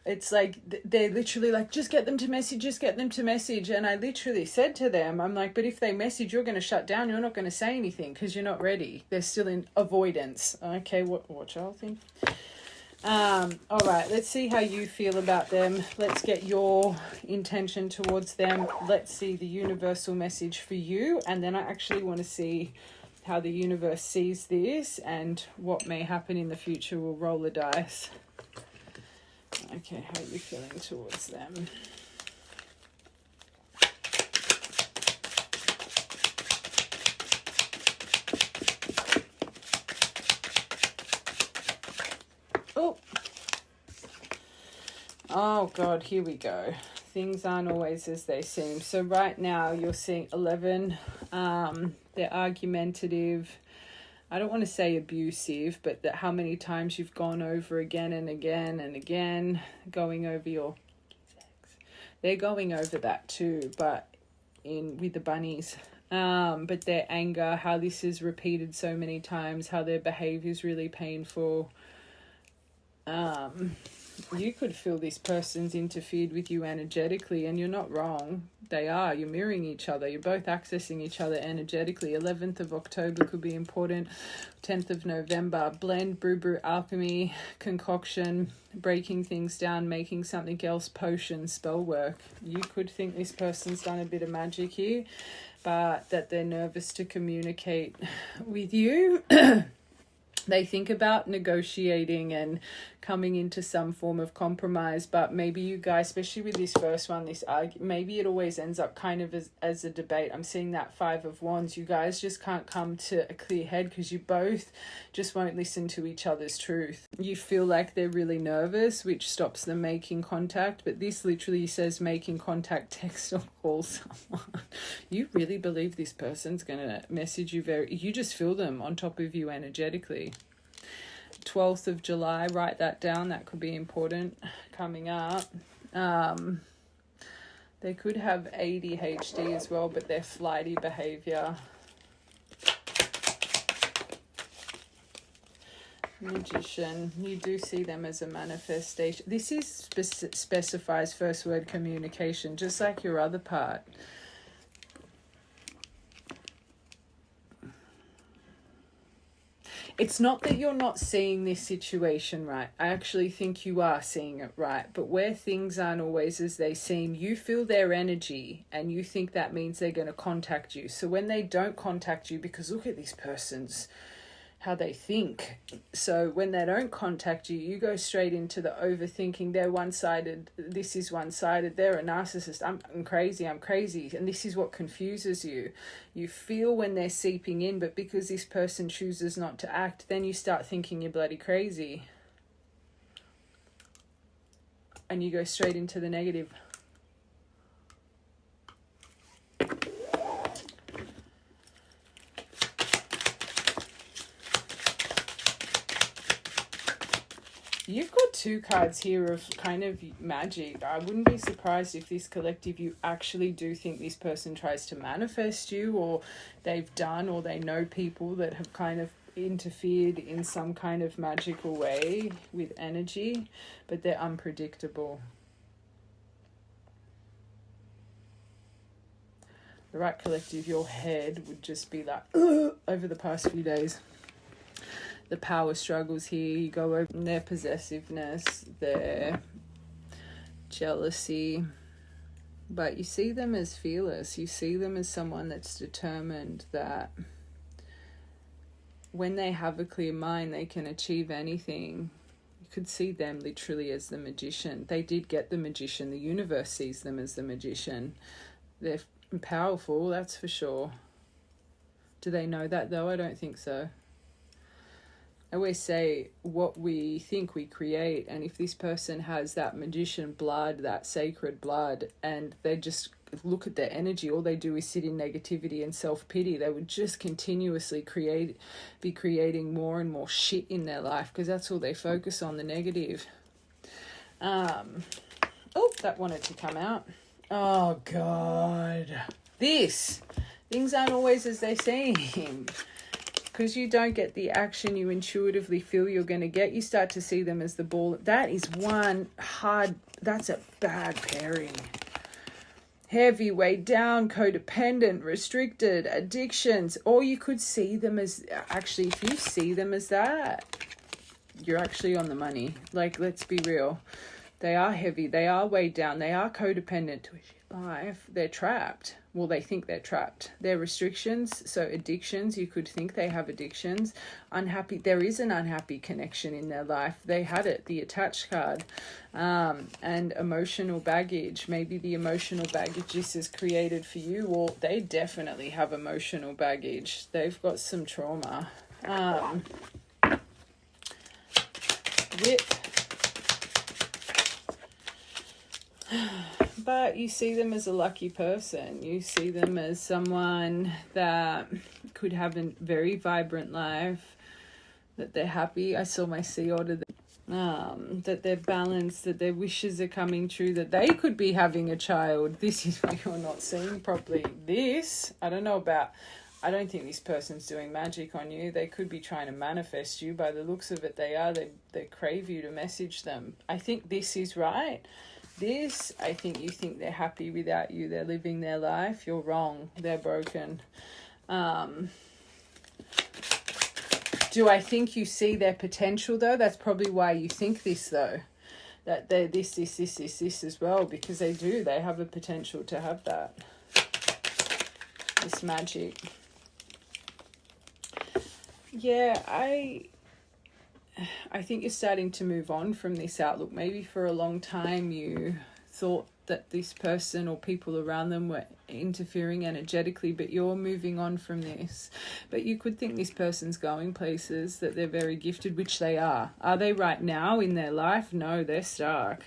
it's like they're literally like, just get them to message. And I literally said to them, I'm like, but if they message, you're going to shut down. You're not going to say anything because you're not ready. They're still in avoidance. Okay, what y'all think? All right, let's see how you feel about them. Let's get your intention towards them. Let's see the universal message for you. And then I actually want to see how the universe sees this and what may happen in the future. We'll roll the dice. Okay, how are you feeling towards them? Oh, God, here we go. Things aren't always as they seem. So right now you're seeing 11. They're argumentative. I don't want to say abusive, but that how many times you've gone over again and again and again, going over your sex. They're going over that too, but with the bunnies. But their anger, how this is repeated so many times, how their behavior is really painful. You could feel this person's interfered with you energetically, and you're not wrong. They are. You're mirroring each other. You're both accessing each other energetically. 11th of October could be important. 10th of November. Blend, brew, alchemy, concoction, breaking things down, making something else, potion, spell work. You could think this person's done a bit of magic here, but that they're nervous to communicate with you. They think about negotiating and coming into some form of compromise, but maybe you guys, especially with this first one, maybe it always ends up kind of as a debate. I'm seeing that 5 of Wands. You guys just can't come to a clear head because you both just won't listen to each other's truth. You feel like they're really nervous, which stops them making contact, but this literally says making contact, text or call someone. You really believe this person's going to message you you just feel them on top of you energetically. 12th of July, write that down. That could be important coming up. They could have ADHD as well, but their flighty behavior. Magician, you do see them as a manifestation. This is specifies first word communication, just like your other part. It's not that you're not seeing this situation right. I actually think you are seeing it right. But where things aren't always as they seem, you feel their energy and you think that means they're going to contact you. So when they don't contact you, because look at this person's, how they think. So when they don't contact you, you go straight into the overthinking. They're one-sided. This is one-sided. They're a narcissist. I'm crazy. And this is what confuses you. You feel when they're seeping in, but because this person chooses not to act, then you start thinking you're bloody crazy. And you go straight into the negative. You've got 2 cards here of kind of magic. I wouldn't be surprised if this collective, you actually do think this person tries to manifest you, or they've done, or they know people that have kind of interfered in some kind of magical way with energy, but they're unpredictable. The right collective, your head would just be like, over the past few days. The power struggles here, you go over their possessiveness, their jealousy, but you see them as fearless. You see them as someone that's determined, that when they have a clear mind, they can achieve anything. You could see them literally as the magician. They did get the magician. The universe sees them as the magician. They're powerful, that's for sure. Do they know that though? I don't think so. I always say what we think we create, and if this person has that magician blood, that sacred blood, and they just look at their energy, all they do is sit in negativity and self-pity, they would just continuously be creating more and more shit in their life, because that's all they focus on, the negative. Oh, that wanted to come out. Oh God, things aren't always as they seem. Because you don't get the action you intuitively feel you're going to get, you start to see them as the ball. That is that's a bad pairing. Heavy, weighed down, codependent, restricted, addictions. Or you could see them as, actually, if you see them as that, you're actually on the money. Like, let's be real. They are heavy, they are weighed down, they are codependent to a life. They're trapped. Well, they think they're trapped. They're restrictions, so addictions, you could think they have addictions. Unhappy, there is an unhappy connection in their life. They had it, the attached card. And emotional baggage. Maybe the emotional baggage this is created for you, or they definitely have emotional baggage. They've got some trauma. Whip. But you see them as a lucky person. You see them as someone that could have a very vibrant life, that they're happy. I saw my sea otter, that they're balanced, that their wishes are coming true, that they could be having a child. This is what you're not seeing properly. I don't think this person's doing magic on you. They could be trying to manifest you. By the looks of it, they crave you to message them. I think this is right. I think you think they're happy without you. They're living their life. You're wrong. They're broken. Do I think you see their potential, though? That's probably why you think this, though. That they're this as well. Because they do. They have a potential to have that. This magic. Yeah, I think you're starting to move on from this outlook. Maybe for a long time you thought that this person or people around them were interfering energetically, but you're moving on from this. But you could think this person's going places, that they're very gifted, which they are. Are they right now in their life? No, they're stuck.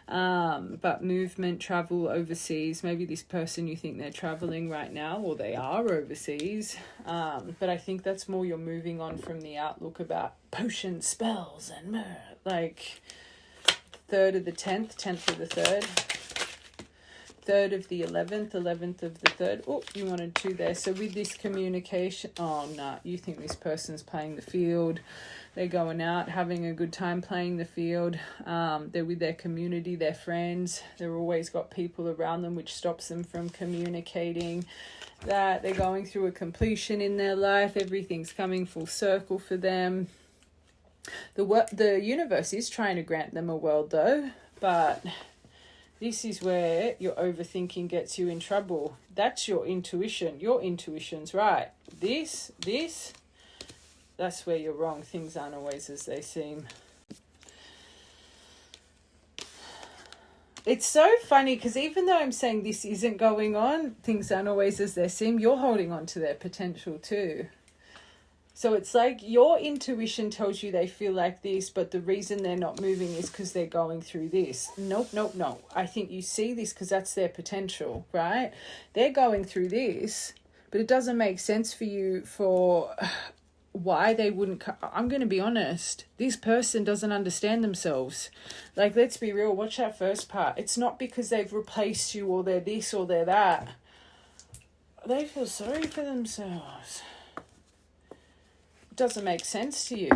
But movement, travel overseas, maybe this person you think they're traveling right now, or they are overseas. But I think that's more you're moving on from the outlook about potions, spells, and myrrh. Like 3rd of the 10th, 10th of the 3rd, 3rd of the 11th, 11th of the 3rd. Oh, you wanted 2 there. So with this communication, you think this person's playing the field. They're going out, having a good time playing the field. They're with their community, their friends. They've always got people around them, which stops them from communicating. That they're going through a completion in their life. Everything's coming full circle for them. The universe is trying to grant them a world, though. But this is where your overthinking gets you in trouble. That's your intuition. Your intuition's right. This... that's where you're wrong. Things aren't always as they seem. It's so funny because even though I'm saying this isn't going on, things aren't always as they seem, you're holding on to their potential too. So it's like your intuition tells you they feel like this, but the reason they're not moving is because they're going through this. Nope. I think you see this because that's their potential, right? They're going through this, but it doesn't make sense for you for... why they wouldn't... I'm going to be honest. This person doesn't understand themselves. Like, let's be real. Watch that first part. It's not because they've replaced you or they're this or they're that. They feel sorry for themselves. It doesn't make sense to you.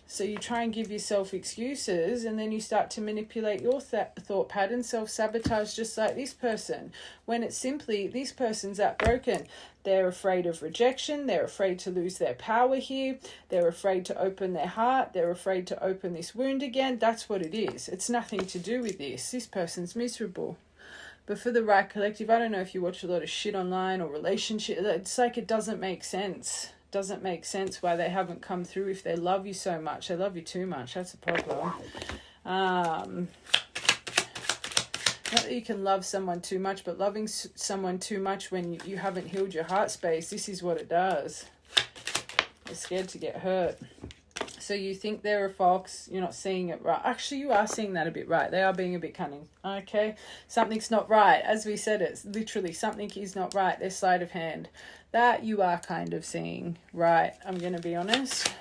So you try and give yourself excuses, and then you start to manipulate your thought pattern, self-sabotage, just like this person. When it's simply, this person's that broken. They're afraid of rejection. They're afraid to lose their power here. They're afraid to open their heart. They're afraid to open this wound again. That's what it is. It's nothing to do with this. This person's miserable. But for the right collective, I don't know if you watch a lot of shit online or relationship. It's like it doesn't make sense. Doesn't make sense why they haven't come through. If they love you so much, they love you too much. That's a problem. Not that you can love someone too much, but loving someone too much when you haven't healed your heart space, this is what it does. They're scared to get hurt. So you think they're a fox, you're not seeing it right. Actually, you are seeing that a bit right. They are being a bit cunning, okay? Something's not right. As we said, it's literally something is not right. Their sleight of hand. That you are kind of seeing right, I'm going to be honest.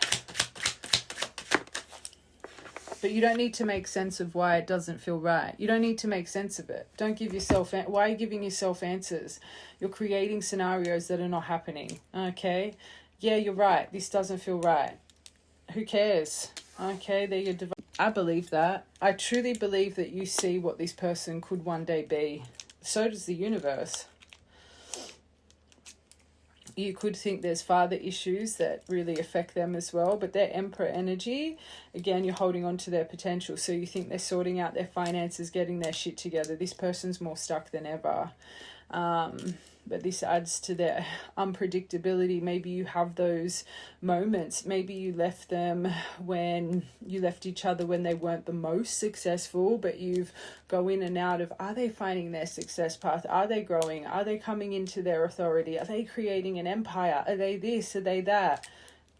But you don't need to make sense of why it doesn't feel right. You don't need to make sense of it. Don't give yourself... Why are you giving yourself answers? You're creating scenarios that are not happening, okay? Yeah, you're right. This doesn't feel right. Who cares? Okay, they're your divine. I believe that. I truly believe that you see what this person could one day be. So does the universe. You could think there's father issues that really affect them as well, but their Emperor energy, again, you're holding on to their potential. So you think they're sorting out their finances, getting their shit together. This person's more stuck than ever. But this adds to their unpredictability. Maybe you have those moments. Maybe you left them when you left each other when they weren't the most successful, but you've go in and out of, are they finding their success path? Are they growing? Are they coming into their authority? Are they creating an empire? Are they this? Are they that?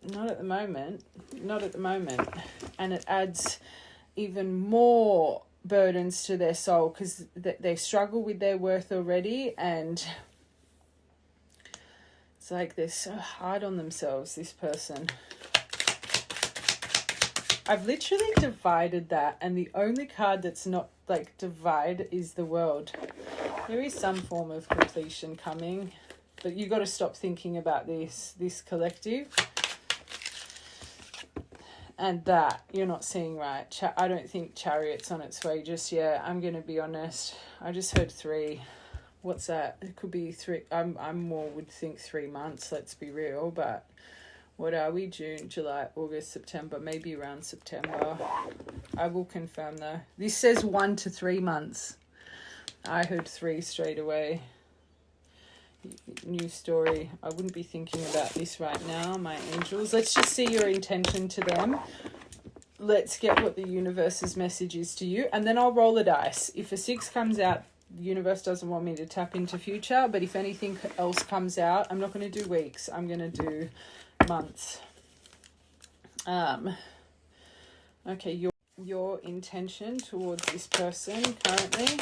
Not at the moment. Not at the moment. And it adds even more burdens to their soul because they struggle with their worth already, and it's like they're so hard on themselves, this person. I've literally divided that, and the only card that's not like divide is the World. There is some form of completion coming, but you got to stop thinking about this collective. And that you're not seeing right. I don't think Chariot's on its way just yet. I'm going to be honest. I just heard 3. What's that? It could be 3. I'm more would think 3 months. Let's be real. But what are we? June, July, August, September. Maybe around September. I will confirm though. This says 1 to 3 months. I heard 3 straight away. New story. I wouldn't be thinking about this right now, my angels. Let's just see your intention to them. Let's get what the universe's message is to you, and then I'll roll a dice. If a 6 comes out, the universe doesn't want me to tap into future, but if anything else comes out, I'm not going to do weeks. I'm going to do months. Okay, your intention towards this person currently.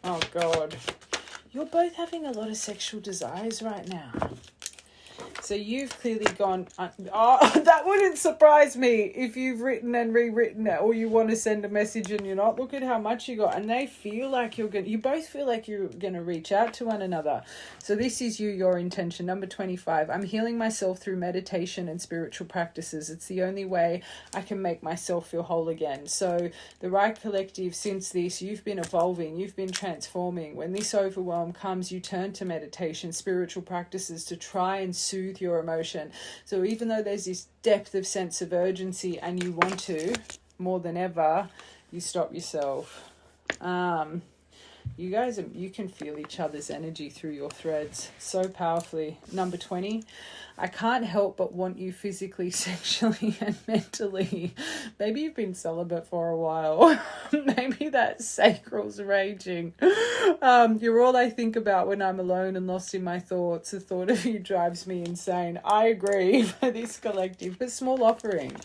Oh, God. You're both having a lot of sexual desires right now. So you've clearly gone... that wouldn't surprise me if you've written and rewritten it, or you want to send a message and you're not. Look at how much you got. And they feel like you're going... You both feel like you're going to reach out to one another. So this is your intention. Number 25. I'm healing myself through meditation and spiritual practices. It's the only way I can make myself feel whole again. So the right collective, since this, you've been evolving. You've been transforming. When this overwhelm comes, you turn to meditation, spiritual practices to try and soothe your emotion. So even though there's this depth of sense of urgency and you want to more than ever, you stop yourself. You guys, you can feel each other's energy through your threads so powerfully. Number 20, I can't help but want you physically, sexually, and mentally. Maybe you've been celibate for a while. Maybe that sacral's raging. You're all I think about when I'm alone and lost in my thoughts. The thought of you drives me insane. I agree for this collective, but small offering.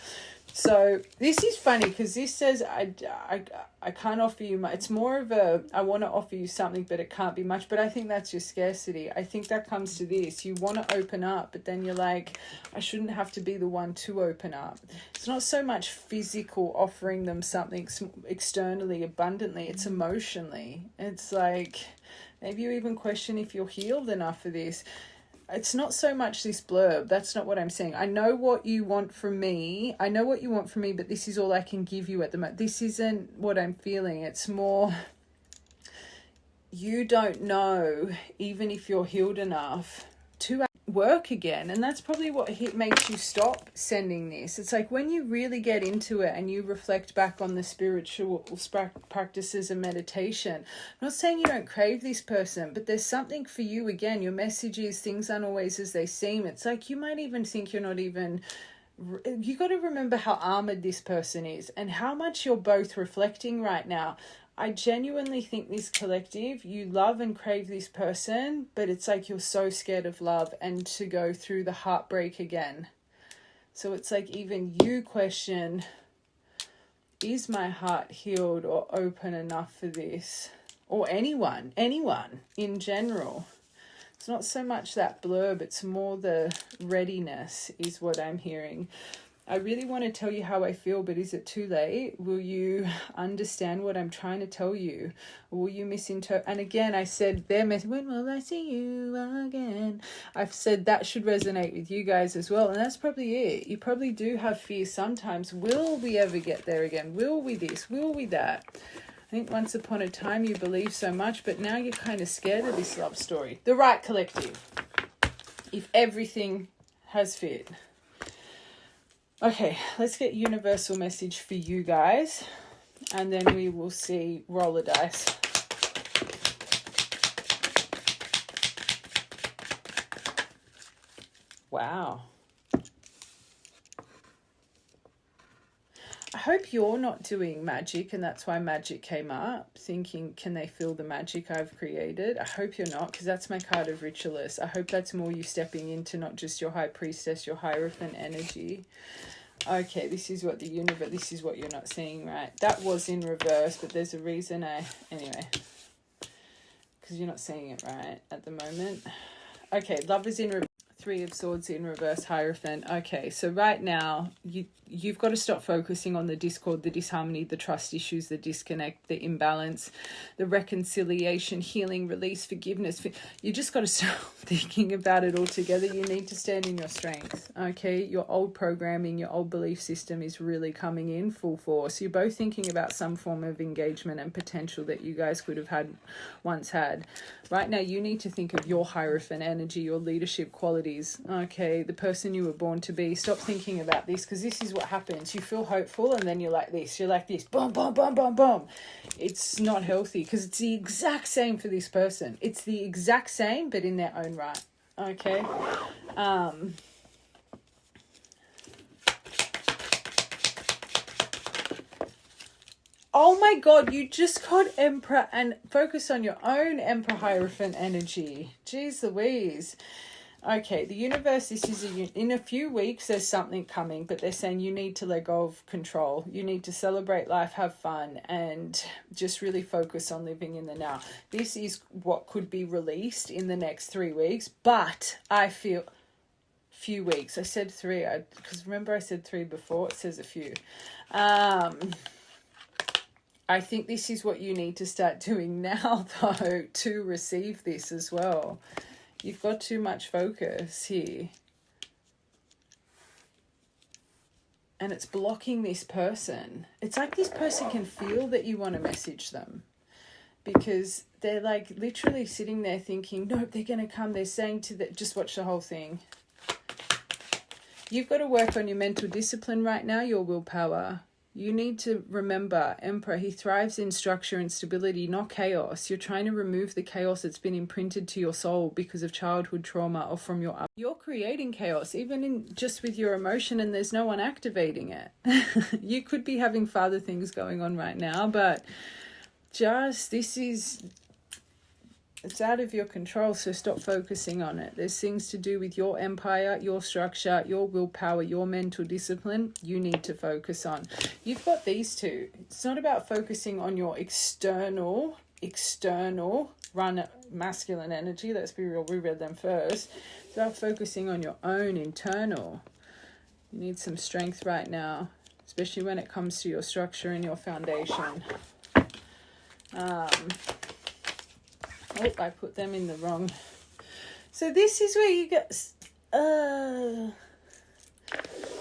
So this is funny because this says I can't offer you much. It's more of a I want to offer you something, but it can't be much. But I think that's your scarcity. I think that comes to this. You want to open up, but then you're like, I shouldn't have to be the one to open up. It's not so much physical offering them something externally abundantly. It's emotionally. It's like maybe you even question if you're healed enough for this. It's not so much this blurb. That's not what I'm saying. I know what you want from me. But this is all I can give you at the moment. This isn't what I'm feeling. It's more, you don't know, even if you're healed enough, work again. And that's probably what makes you stop sending this. It's like when you really get into it and you reflect back on the spiritual practices and meditation. I'm not saying you don't crave this person, but there's something for you again. Your message is things aren't always as they seem. It's like you might even think you're not even... You got to remember how armored this person is and how much you're both reflecting right now. I genuinely think this collective, you love and crave this person, but it's like you're so scared of love and to go through the heartbreak again. So it's like even you question, is my heart healed or open enough for this? Or anyone in general. It's not so much that blurb, it's more the readiness is what I'm hearing. I really want to tell you how I feel, but is it too late? Will you understand what I'm trying to tell you? Or will you misinterpret? And again, I said their message, when will I see you again? I've said that should resonate with you guys as well. And that's probably it. You probably do have fear sometimes. Will we ever get there again? Will we this? Will we that? I think once upon a time you believed so much, but now you're kind of scared of this love story. The right collective. If everything has fit. Okay, let's get universal message for you guys. And then we will see roll the dice. Wow. I hope you're not doing magic, and that's why magic came up, thinking, can they feel the magic I've created? I hope you're not, because that's my card of ritualist. I hope that's more you stepping into not just your high priestess, your hierophant energy. Okay, this is what the universe, this is what you're not seeing, right? That was in reverse, but there's a reason anyway, because you're not seeing it right at the moment. Okay, love is in reverse. Three of Swords in reverse, Hierophant. Okay, so right now, you've got to stop focusing on the discord, the disharmony, the trust issues, the disconnect, the imbalance, the reconciliation, healing, release, forgiveness. You just got to stop thinking about it all together. You need to stand in your strength, okay? Your old programming, your old belief system is really coming in full force. You're both thinking about some form of engagement and potential that you guys could have once had. Right now, you need to think of your Hierophant energy, your leadership qualities. Okay, the person you were born to be. Stop thinking about this, because this is what happens. You feel hopeful and then you're like this. You're like this. Boom, boom, boom, boom, boom. It's not healthy, because it's the exact same for this person. It's the exact same, but in their own right. Okay. Oh my God, you just got Emperor, and focus on your own Emperor Hierophant energy. Jeez Louise. Okay, the universe, this is in a few weeks, there's something coming, but they're saying you need to let go of control. You need to celebrate life, have fun, and just really focus on living in the now. This is what could be released in the next 3 weeks, but I feel few weeks. I said 3, because remember I said 3 before, it says a few. I think this is what you need to start doing now, though, to receive this as well. You've got too much focus here. And it's blocking this person. It's like this person can feel that you want to message them. Because they're like literally sitting there thinking, nope, they're going to come. They're saying to that, just watch the whole thing. You've got to work on your mental discipline right now, your willpower. You need to remember, Emperor, he thrives in structure and stability, not chaos. You're trying to remove the chaos that's been imprinted to your soul because of childhood trauma or from your... You're creating chaos, even in just with your emotion, and there's no one activating it. You could be having father things going on right now, but just, this is... It's out of your control, so stop focusing on it. There's things to do with your empire, your structure, your willpower, your mental discipline you need to focus on. You've got these two. It's not about focusing on your external, run masculine energy. Let's be real, we read them first. It's about focusing on your own internal. You need some strength right now, especially when it comes to your structure and your foundation. Oh, I put them in the wrong. So this is where you get...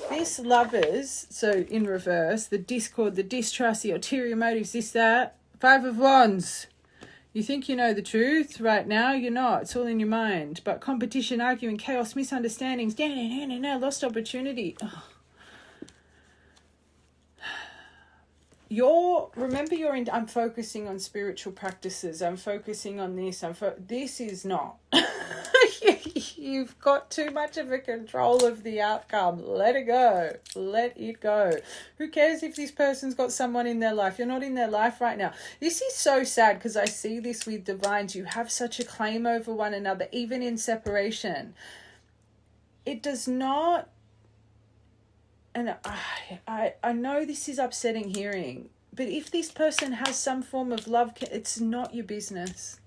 this Lovers, so in reverse, the discord, the distrust, the ulterior motives, this, that. 5 of Wands. You think you know the truth right now, you're not. It's all in your mind. But competition, arguing, chaos, misunderstandings, lost opportunity. Oh. I'm focusing on spiritual practices. I'm focusing on this. This is not. You've got too much of a control of the outcome. Let it go. Let it go. Who cares if this person's got someone in their life? You're not in their life right now. This is so sad because I see this with divines. You have such a claim over one another, even in separation. It does not... And I know this is upsetting hearing, but if this person has some form of love, it's not your business.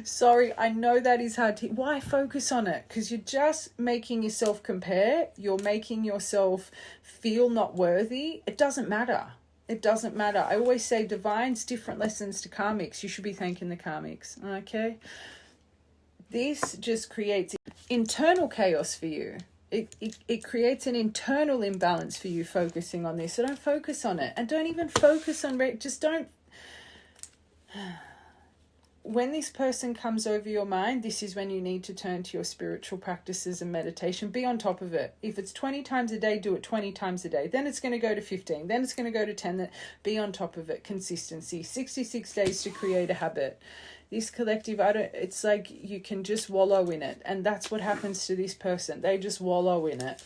Sorry, I know that is hard to... Why focus on it? Because you're just making yourself compare. You're making yourself feel not worthy. It doesn't matter. It doesn't matter. I always say divines, different lessons to karmics. You should be thanking the karmics. Okay? This just creates internal chaos for you. It creates an internal imbalance for you focusing on this. So don't focus on it. And don't even focus on... Just don't... When this person comes over your mind, this is when you need to turn to your spiritual practices and meditation. Be on top of it. If it's 20 times a day, do it 20 times a day. Then it's going to go to 15. Then it's going to go to 10. Be on top of it. Consistency. 66 days to create a habit. This collective, it's like you can just wallow in it. And that's what happens to this person. They just wallow in it.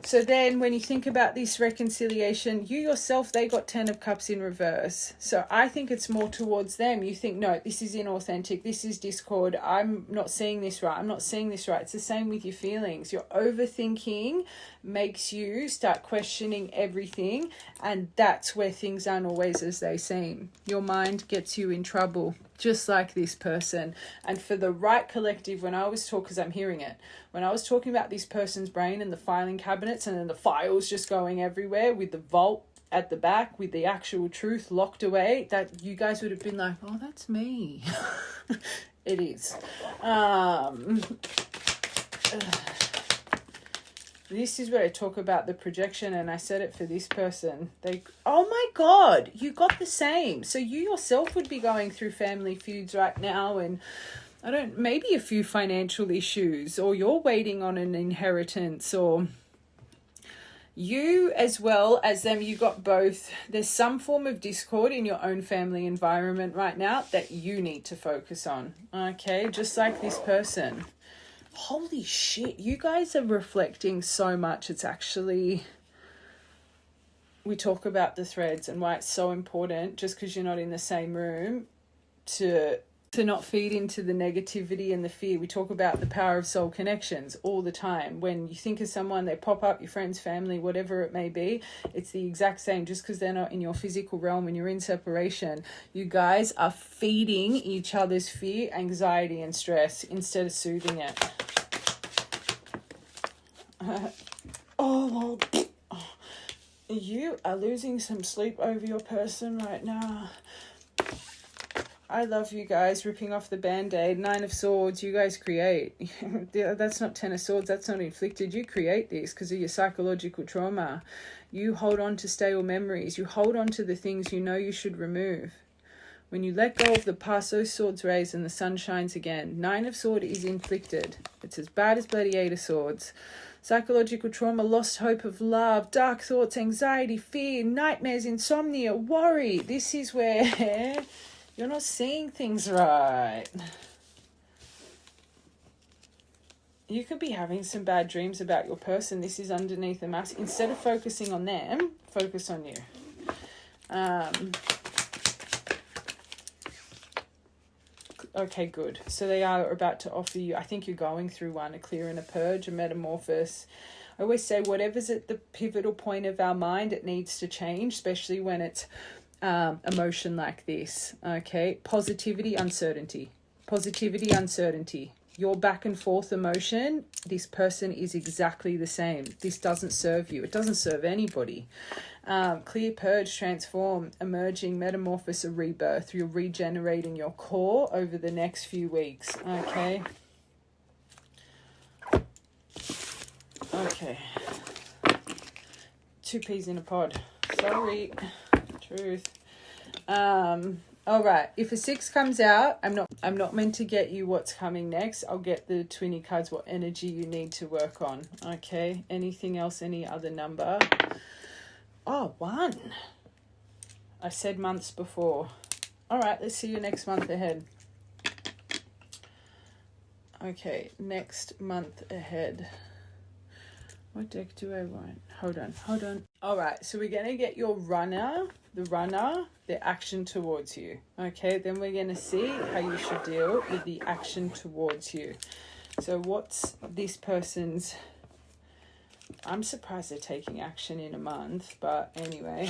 So then when you think about this reconciliation, you yourself, they got 10 of Cups in reverse. So I think it's more towards them. You think, no, this is inauthentic. This is discord. I'm not seeing this right. I'm not seeing this right. It's the same with your feelings. Your overthinking makes you start questioning everything. And that's where things aren't always as they seem. Your mind gets you in trouble, just like this person. And for the right collective, when I was talking, because I'm hearing it, when I was talking about this person's brain and the filing cabinets and then the files just going everywhere with the vault at the back with the actual truth locked away, that you guys would have been like, oh, that's me. It is. This is where I talk about the projection, and I said it for this person. Oh my God, you got the same. So you yourself would be going through family feuds right now, and maybe a few financial issues, or you're waiting on an inheritance, or you as well as them, you got both. There's some form of discord in your own family environment right now that you need to focus on. Okay, just like this person. Holy shit, you guys are reflecting so much. It's actually... We talk about the threads and why it's so important, just because you're not in the same room, to not feed into the negativity and the fear. We talk about the power of soul connections all the time. When you think of someone, they pop up, your friends, family, whatever it may be. It's the exact same. Just because they're not in your physical realm and you're in separation, you guys are feeding each other's fear, anxiety, and stress instead of soothing it. You are losing some sleep over your person right now. I love you guys. Ripping off the Band-Aid. 9 of Swords. You guys create. That's not 10 of Swords. That's not inflicted. You create this because of your psychological trauma. You hold on to stale memories. You hold on to the things you know you should remove. When you let go of the past, those swords raise and the sun shines again. 9 of Swords is inflicted. It's as bad as bloody 8 of Swords. Psychological trauma, lost hope of love, dark thoughts, anxiety, fear, nightmares, insomnia, worry. This is where you're not seeing things right. You could be having some bad dreams about your person. This is underneath the mask. Instead of focusing on them, focus on you. Okay, good. So they are about to offer you, I think you're going through one, a clear and a purge, a metamorphosis. I always say whatever's at the pivotal point of our mind, it needs to change, especially when it's emotion like this. Okay, positivity, uncertainty. Positivity, uncertainty. Your back and forth emotion, this person is exactly the same. This doesn't serve you. It doesn't serve anybody. Clear, purge, transform, emerging, metamorphosis, a rebirth. You're regenerating your core over the next few weeks. Okay. Okay. 2 peas in a pod. Sorry. Truth. All right. If a 6 comes out, I'm not meant to get you what's coming next. I'll get the 20 cards, what energy you need to work on. Okay. Anything else? Any other number? Oh, 1. I said months before. All right. Let's see you next month ahead. Okay. Next month ahead. What deck do I want? Hold on. All right, so we're going to get your the action towards you. Okay, then we're going to see how you should deal with the action towards you. So what's this person's... I'm surprised they're taking action in a month, but anyway,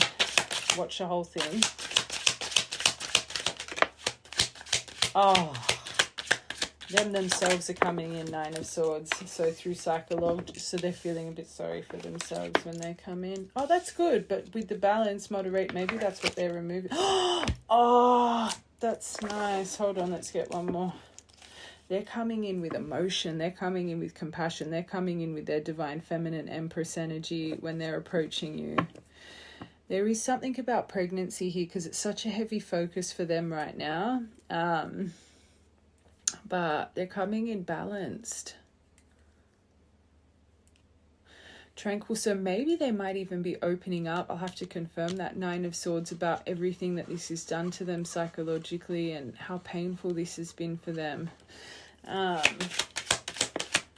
watch the whole thing. Oh... Them themselves are coming in 9 of Swords. So through psychology, so they're feeling a bit sorry for themselves when they come in. Oh, that's good. But with the balance, moderate, maybe that's what they're removing. Oh, that's nice. Hold on, let's get one more. They're coming in with emotion. They're coming in with compassion. They're coming in with their divine feminine empress energy when they're approaching you. There is something about pregnancy here because it's such a heavy focus for them right now. But they're coming in balanced. Tranquil. So maybe they might even be opening up. I'll have to confirm that 9 of Swords about everything that this has done to them psychologically and how painful this has been for them. But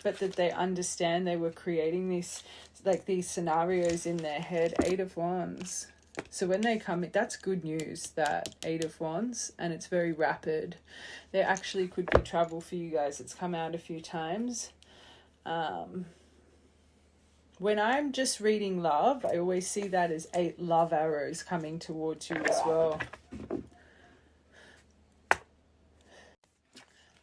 that they understand they were creating this, like these scenarios in their head. 8 of Wands. So when they come in, that's good news, that 8 of Wands, and it's very rapid. There actually could be travel for you guys. It's come out a few times. When I'm just reading love, I always see that as 8 love arrows coming towards you as well.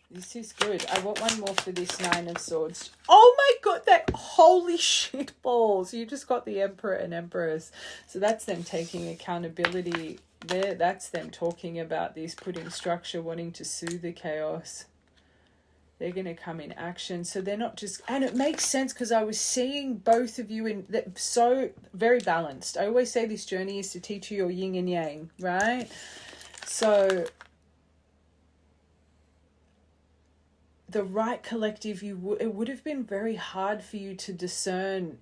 This is good. I want one more for this 9 of Swords. Oh my God, that holy shit balls. You just got the Emperor and Empress. So that's them taking accountability there. That's them talking about this, putting structure, wanting to soothe the chaos. They're going to come in action. So they're not just... And it makes sense because I was seeing both of you in so very balanced. I always say this journey is to teach you your yin and yang, right? So... the right collective, it would have been very hard for you to discern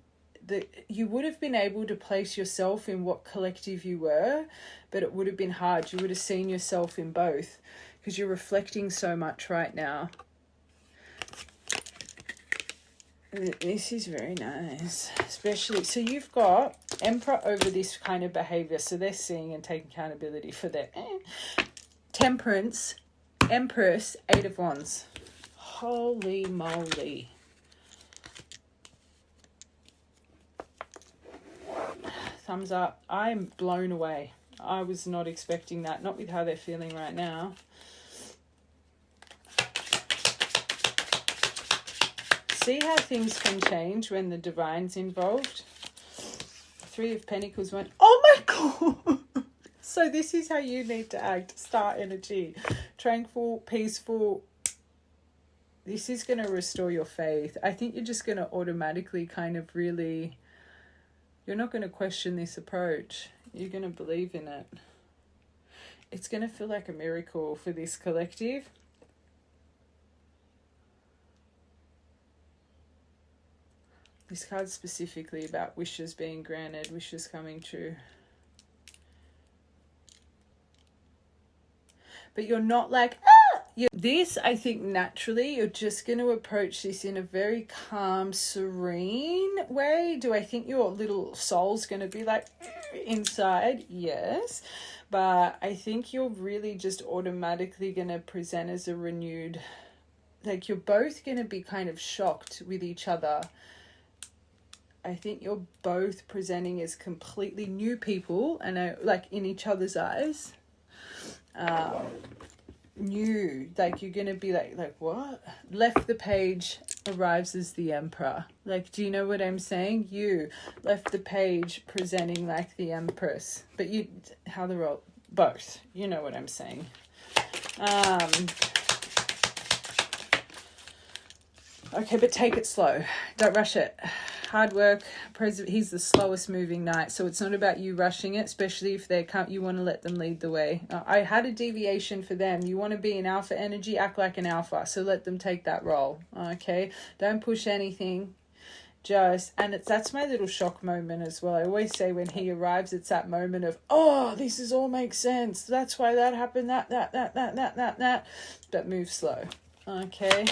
that. You would have been able to place yourself in what collective you were, but it would have been hard. You would have seen yourself in both because you're reflecting so much right now. This is very nice, especially, so you've got Emperor over this kind of behavior, so they're seeing and taking accountability for their Temperance, Empress, 8 of Wands. Holy moly. Thumbs up. I'm blown away. I was not expecting that. Not with how they're feeling right now. See how things can change when the divine's involved? 3 of Pentacles went, oh my God. So this is how you need to act. Star energy. Tranquil, peaceful. This is going to restore your faith. I think you're just going to automatically kind of really... You're not going to question this approach. You're going to believe in it. It's going to feel like a miracle for this collective. This card's specifically about wishes being granted, wishes coming true. But you're not like... This, I think naturally, you're just going to approach this in a very calm, serene way. Do I think your little soul's going to be like inside? Yes. But I think you're really just automatically going to present as a renewed... Like, you're both going to be kind of shocked with each other. I think you're both presenting as completely new people, and like in each other's eyes. New, like you're gonna be like what? Left the page arrives as the Emperor. Like, do you know what I'm saying? You left the page presenting like the Empress, but you, how they're all both. You know what I'm saying? Okay, but take it slow. Don't rush it. Hard work. He's the slowest moving knight, so it's not about you rushing it, especially if they can't. You want to let them lead the way. I had a deviation for them. You want to be an alpha energy, act like an alpha, so let them take that role. Okay, don't push anything. That's my little shock moment as well. I always say when he arrives, it's that moment of, oh, this is all makes sense. That's why that happened. That. But move slow. Okay.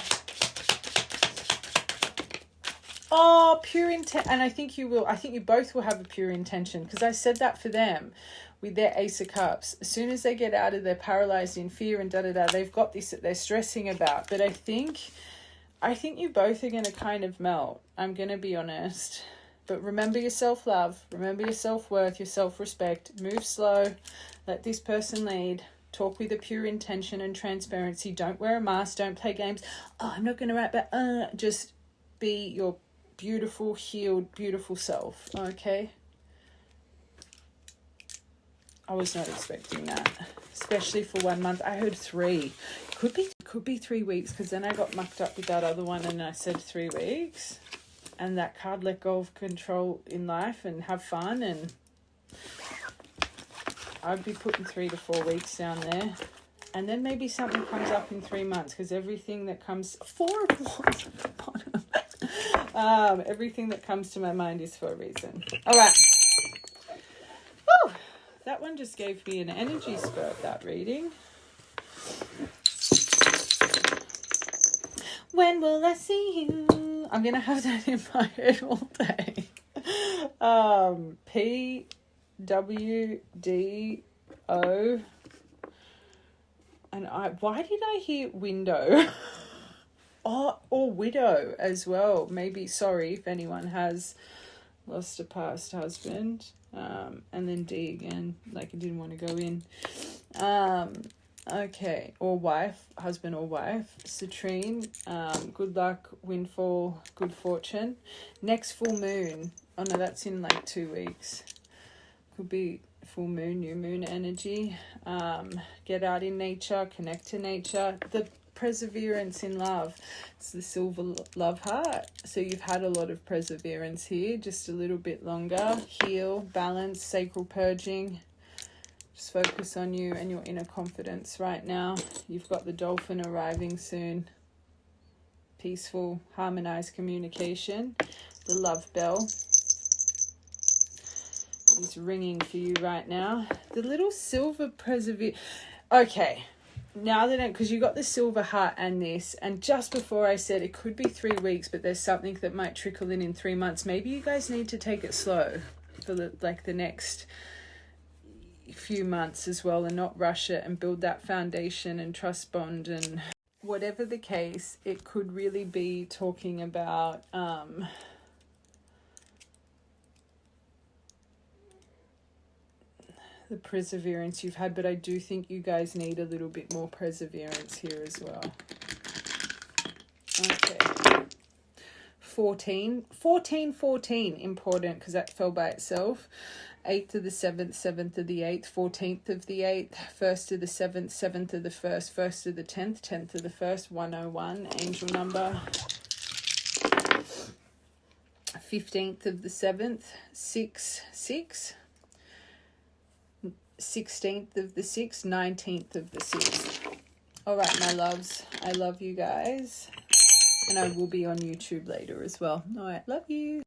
Oh, pure intent. And I think you will. I think you both will have a pure intention, because I said that for them with their Ace of Cups. As soon as they get out of their paralyzed in fear and they've got this that they're stressing about. But I think you both are going to kind of melt. I'm going to be honest. But remember your self-love. Remember your self-worth, your self-respect. Move slow. Let this person lead. Talk with a pure intention and transparency. Don't wear a mask. Don't play games. Oh, I'm not going to write back. Just be your beautiful, healed, beautiful self. Okay? I was not expecting that. Especially for 1 month. I heard 3. Could be 3 weeks, because then I got mucked up with that other one and I said 3 weeks. And that card, let go of control in life and have fun, and I'd be putting 3 to 4 weeks down there. And then maybe something comes up in 3 months, because everything that comes... 4 of Wands at the bottom. Everything that comes to my mind is for a reason. All right. Woo! That one just gave me an energy spurt, that reading. When will I see you? I'm going to have that in my head all day. PWDO. And why did I hear window? Oh, or widow as well. Maybe, sorry if anyone has lost a past husband. And then D again, like I didn't want to go in. Okay, or wife, husband or wife. Citrine, good luck, windfall, good fortune. Next full moon. Oh no, that's in like 2 weeks. Could be full moon, new moon energy. Get out in nature, connect to nature. The perseverance in love. It's the silver love heart. So you've had a lot of perseverance here, just a little bit longer. Heal, balance, sacral purging. Just focus on you and your inner confidence right now. You've got the dolphin arriving soon. Peaceful, harmonized communication. The love bell is ringing for you right now. The little silver Okay, now that because you got the silver heart and this, and just before I said it could be 3 weeks, but there's something that might trickle in 3 months. Maybe you guys need to take it slow for the next few months as well, and not rush it, and build that foundation and trust bond. And whatever the case, it could really be talking about the perseverance you've had, but I do think you guys need a little bit more perseverance here as well. Okay. 14, important, because that fell by itself. 8th of the 7th, 7th of the 8th, 14th of the 8th, 1st of the 7th, 7th of the 1st, 1st of the 10th, 10th of the 1st, 101, angel number. 15th of the 7th, 6, 6. 16th of the 6th, 19th of the 6th. All right, my loves. I love you guys. And I will be on YouTube later as well. All right, love you.